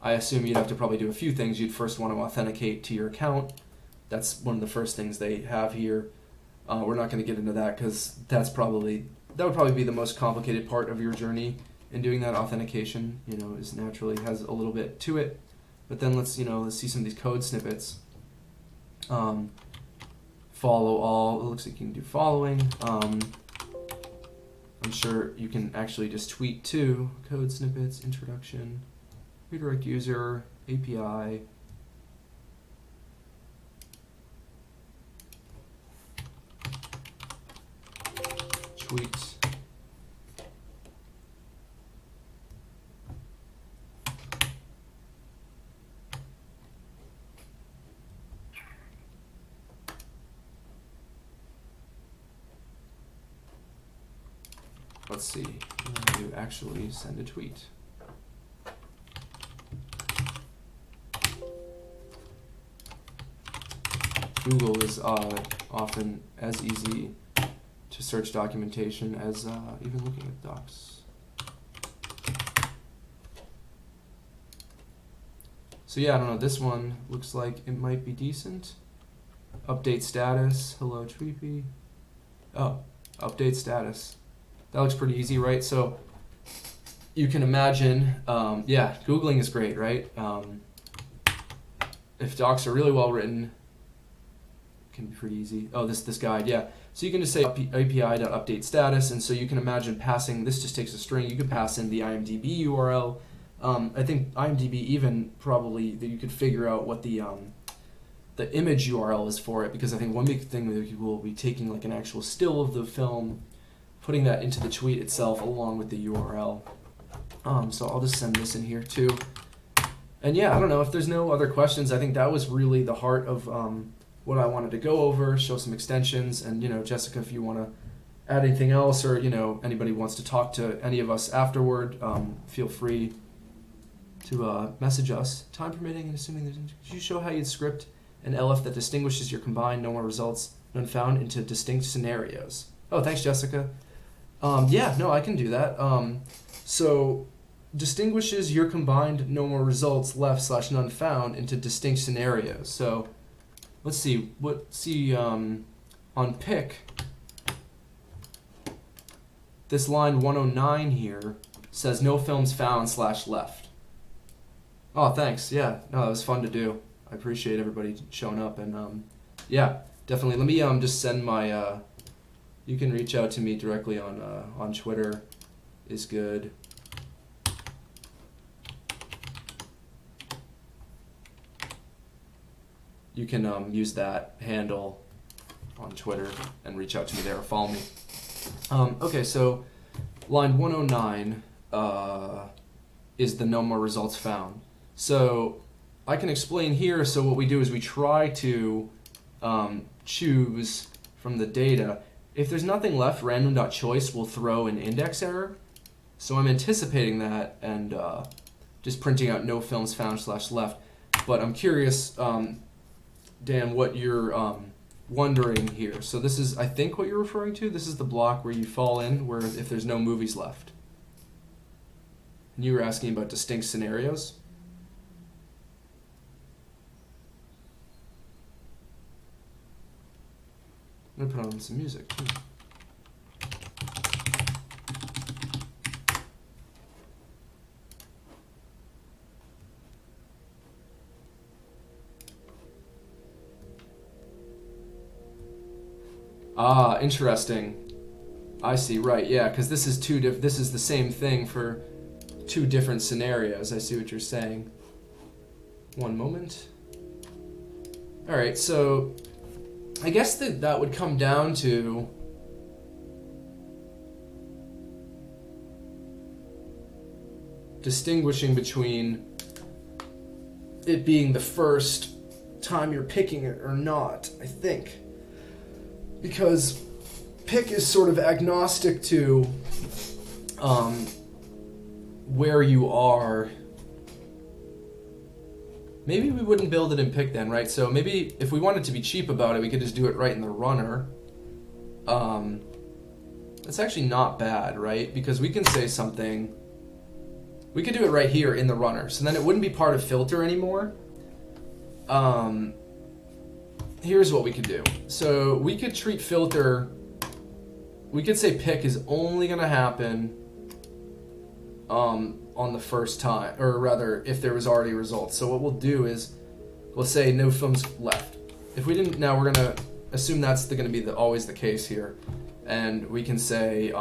S1: I assume you'd have to probably do a few things. You'd first want to authenticate to your account. That's one of the first things they have here. We're not going to get into that because that would probably be the most complicated part of your journey in doing that authentication. Is naturally has a little bit to it. But then let's see some of these code snippets. Follow all. It looks like you can do following. I'm sure you can actually just tweet to code snippets, introduction, redirect user, API. Tweet. Let's see. You actually send a tweet. Google is often as easy to search documentation as even looking at docs. So yeah, I don't know. This one looks like it might be decent. Update status. Hello, tweetbee. Oh, update status. That looks pretty easy, right? So you can imagine, yeah, Googling is great, right? If docs are really well written, it can be pretty easy. Oh, this guide, yeah. So you can just say API.update status, and so you can imagine passing, this just takes a string, you can pass in the IMDb URL. I think IMDb even probably, that you could figure out what the image URL is for it, because I think one big thing that people will be taking like an actual still of the film, putting that into the tweet itself along with the URL. So I'll just send this in here too. And yeah, I don't know, if there's no other questions, I think that was really the heart of what I wanted to go over, show some extensions, and Jessica, if you want to add anything else, or anybody wants to talk to any of us afterward, feel free to message us. Time permitting, and assuming could you show how you'd script an elif that distinguishes your combined no more results none found into distinct scenarios? Oh, thanks, Jessica. Yeah, no, I can do that. So distinguishes your combined no more results left slash none found into distinct scenarios. So let's see. On pick, this line 109 here says no films found slash left. Oh, thanks. Yeah, no, that was fun to do. I appreciate everybody showing up, and yeah, definitely. Let me just send my. You can reach out to me directly on Twitter. Is good. You can use that handle on Twitter and reach out to me there or follow me. Okay, so line 109 is the no more results found. So I can explain here. So what we do is we try to choose from the data. If there's nothing left, random.choice will throw an index error. So I'm anticipating that and just printing out no films found slash left. But I'm curious, Dan, what you're wondering here. So this is, I think, what you're referring to. This is the block where you fall in, where if there's no movies left. And you were asking about distinct scenarios. I'm gonna put on some music too. Ah, interesting. I see. Right. Yeah, because this is this is the same thing for two different scenarios. I see what you're saying. One moment. All right. So I guess that would come down to distinguishing between it being the first time you're picking it or not, I think. Because pick is sort of agnostic to where you are. Maybe we wouldn't build it in pick then, right? So maybe if we wanted to be cheap about it, we could just do it right in the runner. That's actually not bad, right? Because we can say something. We could do it right here in the runner. So then it wouldn't be part of filter anymore. Here's what we could do. So we could treat filter, we could say pick is only going to happen on the first time, or rather if there was already results. So what we'll do is we'll say no films left. If we didn't, now we're going to assume that's going to be always the case here. And we can say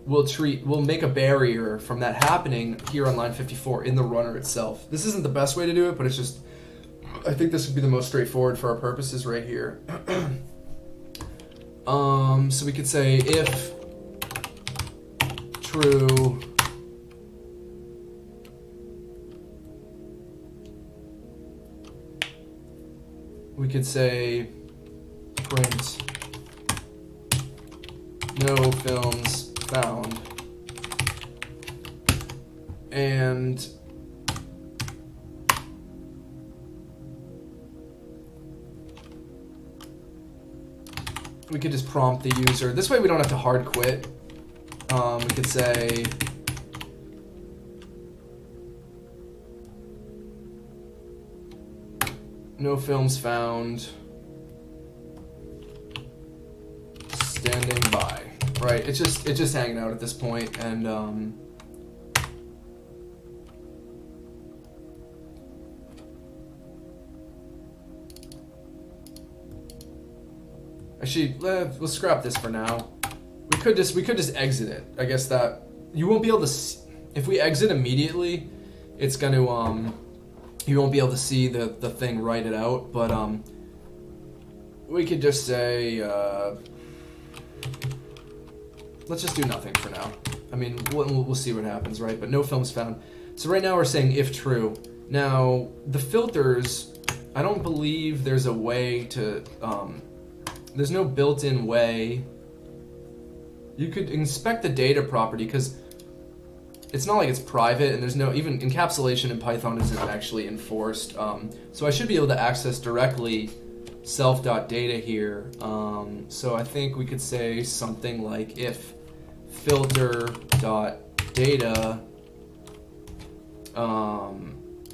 S1: we'll make a barrier from that happening here on line 54 in the runner itself. This isn't the best way to do it, but it's just, I think this would be the most straightforward for our purposes right here. So we could say if true, we could say print no films found, and we could just prompt the user. This way we don't have to hard quit. We could say no films found, standing by. Right, it's just hanging out at this point, and actually, we'll scrap this for now. We could just exit it. I guess that you won't be able to if we exit immediately, it's going to you won't be able to see the thing write it out, but we could just say let's just do nothing for now. I mean, we'll see what happens, right? But no films found. So right now we're saying if true. Now the filters, I don't believe there's a way to there's no built-in way. You could inspect the data property because it's not like it's private, and there's no, even encapsulation in Python isn't actually enforced. So I should be able to access directly self.data here. So I think we could say something like if filter.data,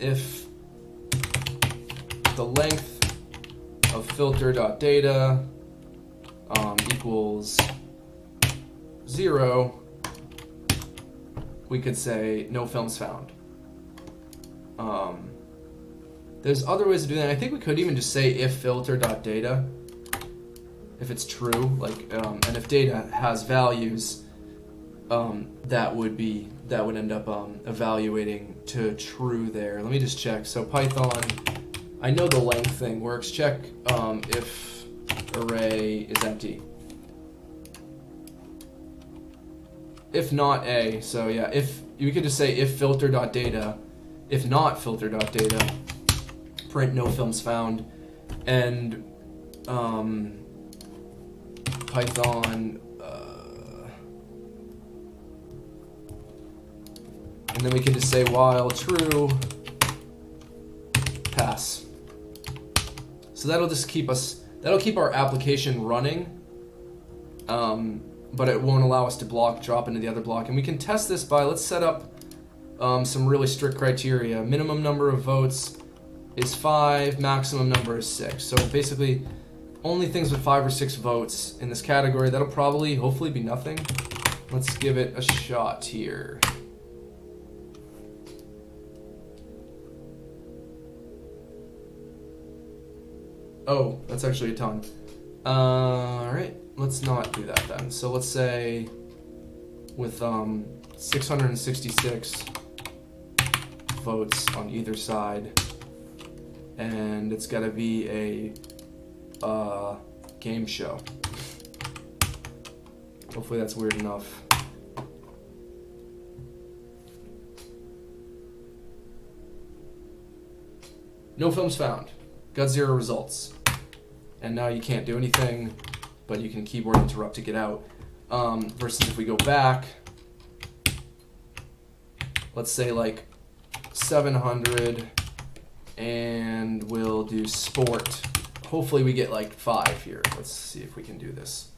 S1: if the length of filter.data equals 0, we could say no films found. There's other ways of doing that. I think we could even just say if filter.data, if it's true, like, and if data has values, that would end up evaluating to true there. Let me just check. So Python, I know the length thing works. Check if array is empty. If not A, so yeah, if you could just say if filter.data, if not filter.data, print no films found, and Python, and then we can just say while true, pass. So that'll just keep keep our application running, but it won't allow us to drop into the other block. And we can test this by, let's set up some really strict criteria. Minimum number of votes is 5, maximum number is 6. So basically, only things with 5 or 6 votes in this category. That'll probably, hopefully, be nothing. Let's give it a shot here. Oh, that's actually a ton. Alright, let's not do that then. So let's say with 666 votes on either side, and it's got to be a game show. Hopefully that's weird enough. No films found. Got 0 results. And now you can't do anything, but you can keyboard interrupt to get out. Versus if we go back, let's say like 700, and we'll do sport. Hopefully we get like 5 here. Let's see if we can do this.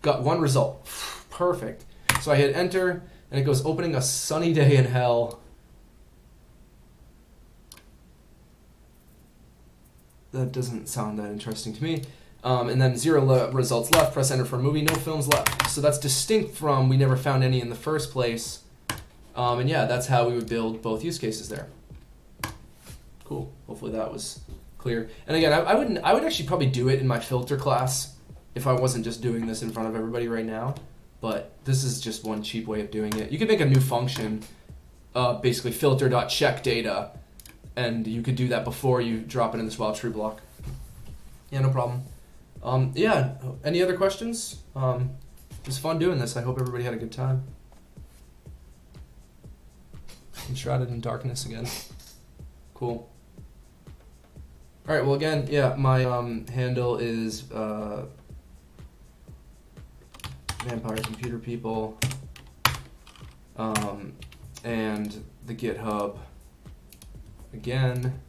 S1: Got 1 result. Perfect. So I hit enter, and it goes opening a sunny day in hell. That doesn't sound that interesting to me. And then 0 results left. Press enter for a movie. No films left. So that's distinct from we never found any in the first place. And yeah, that's how we would build both use cases there. Cool. Hopefully that was clear. And again, I would actually probably do it in my filter class if I wasn't just doing this in front of everybody right now. But this is just one cheap way of doing it. You could make a new function, basically filter.checkData, and you could do that before you drop it in this while true block. Yeah, no problem. Yeah, any other questions? It was fun doing this. I hope everybody had a good time. I'm shrouded in darkness again. Cool. All right, well, again, yeah, my handle is Vampire Computer People, and the GitHub, again,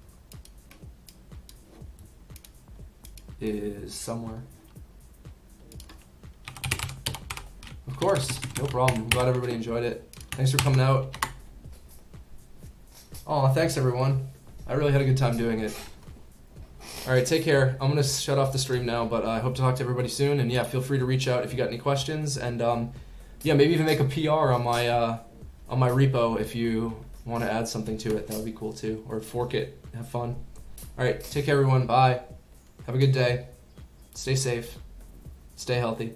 S1: is somewhere. Of course, no problem. Glad everybody enjoyed it. Thanks for coming out. Oh, thanks everyone. I really had a good time doing it. All right, take care. I'm gonna shut off the stream now, but I hope to talk to everybody soon. And yeah, feel free to reach out if you got any questions. And yeah, maybe even make a PR on my repo if you want to add something to it. That would be cool too. Or fork it. Have fun. All right, take care everyone. Bye. Have a good day. Stay safe. Stay healthy.